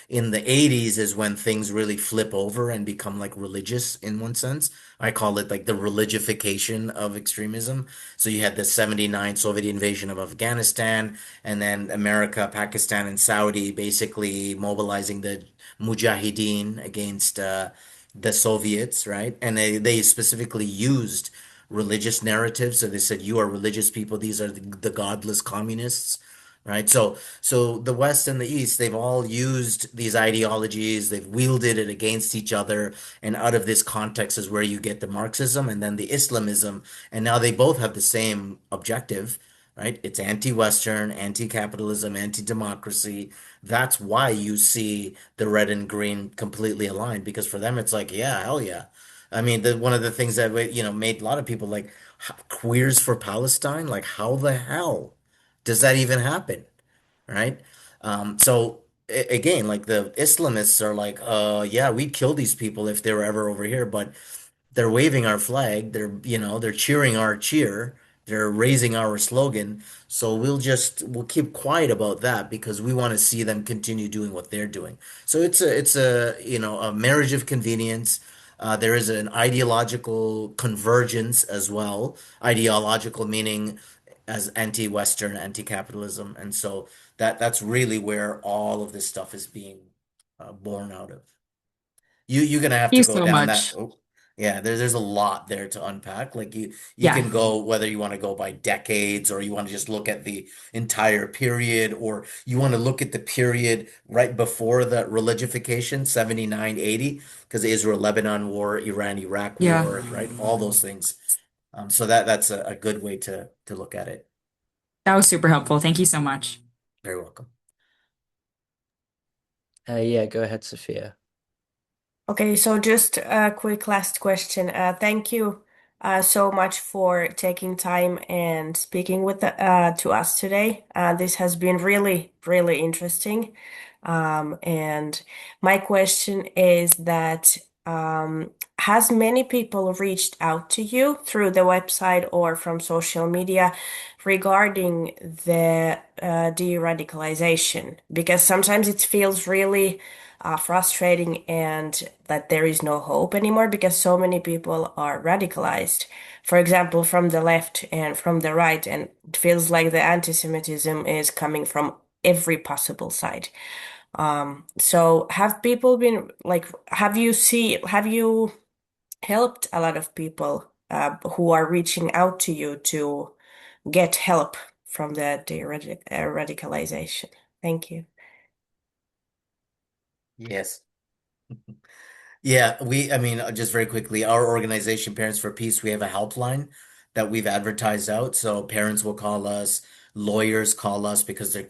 in the 80s is when things really flip over and become like religious in one sense. I call it like the religification of extremism. So you had the 79 Soviet invasion of Afghanistan, and then America, Pakistan, and Saudi basically mobilizing the Mujahideen against the Soviets, right? And they specifically used religious narrative. So they said, you are religious people. These are the godless communists, right? So the West and the East, they've all used these ideologies. They've wielded it against each other. And out of this context is where you get the Marxism and then the Islamism. And now they both have the same objective, right? It's anti-Western, anti-capitalism, anti-democracy. That's why you see the red and green completely aligned, because for them it's like, yeah, hell yeah. I mean, one of the things that made a lot of people like queers for Palestine, like how the hell does that even happen, right? So again, like the Islamists are like, yeah, we'd kill these people if they were ever over here, but they're waving our flag. They're cheering our cheer. They're raising our slogan. So we'll keep quiet about that because we want to see them continue doing what they're doing. So it's a marriage of convenience. There is an ideological convergence as well. Ideological meaning as anti-Western, anti-capitalism, and so that's really where all of this stuff is being born out of. You're gonna have Thank to you go so down that. much. Oh, yeah, there's a lot there to unpack. Like you Yeah. can go whether you want to go by decades or you want to just look at the entire period or you want to look at the period right before the religification, 79, 80, because the Israel-Lebanon War, Iran-Iraq Yeah. War, right? All those things. So that's a good way to look at it. That was super helpful. Thank you so much. Very welcome. Yeah, go ahead, Sophia. Okay, so just a quick last question. Thank you so much for taking time and speaking to us today. This has been really, really interesting. And my question is that has many people reached out to you through the website or from social media regarding the de-radicalization? Because sometimes it feels really frustrating and that there is no hope anymore because so many people are radicalized, for example, from the left and from the right, and it feels like the anti-Semitism is coming from every possible side. So have people been like, have you helped a lot of people who are reaching out to you to get help from the radicalization? Thank you. Yes. Yeah, I mean, just very quickly, our organization, Parents for Peace, we have a helpline that we've advertised out. So parents will call us, lawyers call us because their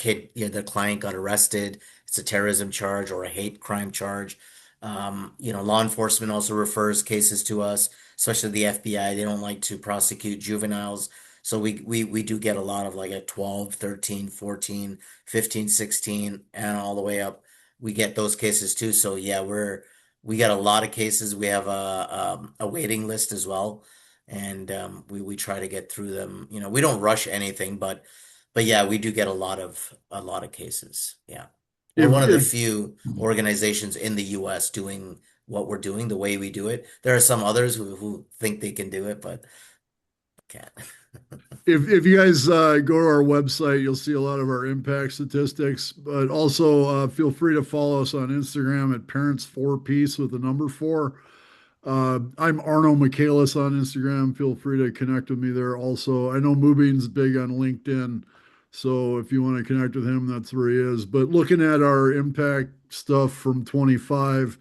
client got arrested. It's a terrorism charge or a hate crime charge. Law enforcement also refers cases to us, especially the FBI. They don't like to prosecute juveniles. So we do get a lot of like at 12, 13, 14, 15, 16, and all the way up. We get those cases too. So yeah, we got a lot of cases. We have a waiting list as well, and we try to get through them. We don't rush anything, but yeah, we do get a lot of cases. Yeah, we're If one of the if few organizations in the U.S. doing what we're doing the way we do it. There are some others who think they can do it, but can't. if you guys go to our website, you'll see a lot of our impact statistics. But also feel free to follow us on Instagram at Parents for Peace with the number four. I'm Arno Michaelis on Instagram. Feel free to connect with me there. Also, I know Mubin's big on LinkedIn, so if you want to connect with him, that's where he is. But looking at our impact stuff from 25,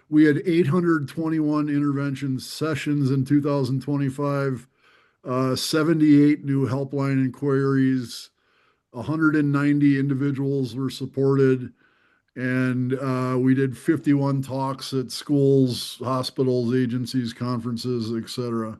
we had 821 intervention sessions in 2025. 78 new helpline inquiries, 190 individuals were supported, and we did 51 talks at schools, hospitals, agencies, conferences, etc.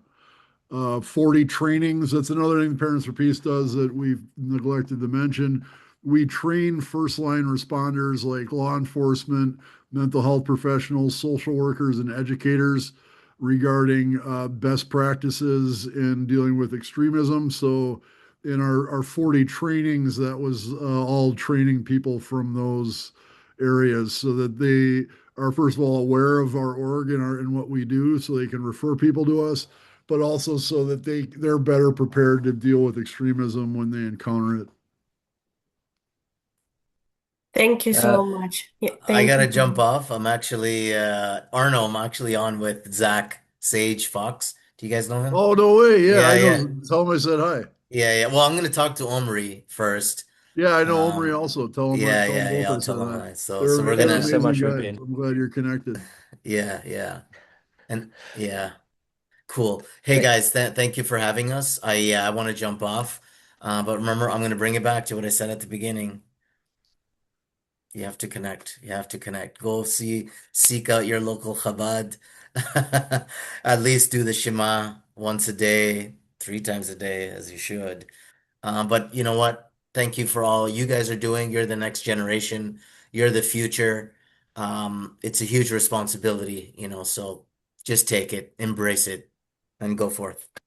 40 trainings. That's another thing Parents for Peace does that we've neglected to mention. We train first line responders like law enforcement, mental health professionals, social workers, and educators regarding best practices in dealing with extremism. So, in our 40 trainings, that was all training people from those areas so that they are, first of all, aware of our org and what we do so they can refer people to us, but also so that they're better prepared to deal with extremism when they encounter it. Thank you Uh, so much. Yeah, I thank gotta you. jump off. I'm actually Arno. I'm actually on with Zach Sage Fox Do you guys know him? Oh, no way. Yeah, Yeah, I yeah. know. Tell him I said hi. Yeah. Well, I'm going to talk to Omri first. Yeah, I know Omri Um, also. Tell him yeah. both I'll I said tell him hi. hi. So They're we're Thank they're you gonna, so amazing much, guys. Mubin. I'm glad you're connected. yeah. And yeah, cool. Hey Th guys, thank you for having us. I want to jump off. But remember, I'm going to bring it back to what I said at the beginning. You have to connect. You have to connect. Go seek out your local Chabad. At least do the Shema once a day, 3 times a day, as you should. But you know what? Thank you for all you guys are doing. You're the next generation. You're the future. It's a huge responsibility, so just take it, embrace it, and go forth. All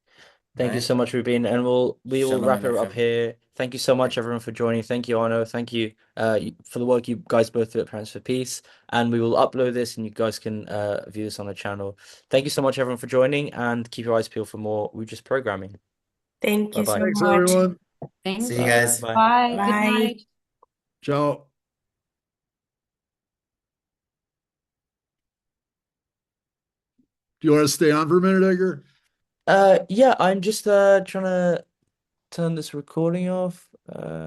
Thank you right? so much, Rubin, and we will Shalom wrap it up Aleichem. here. Thank you so much, everyone, for joining. Thank you, Arno. Thank you, for the work you guys both do at Parents for Peace. And we will upload this, and you guys can view this on the channel. Thank you so much, everyone, for joining, and keep your eyes peeled for more WUJS programming. Thank Bye you so bye. Thanks, much. everyone. Thank See you you. Bye guys. bye. Bye. Good Bye. night. Ciao. Do you want to stay on for a minute, Edgar? Yeah, I'm just trying to turn this recording off.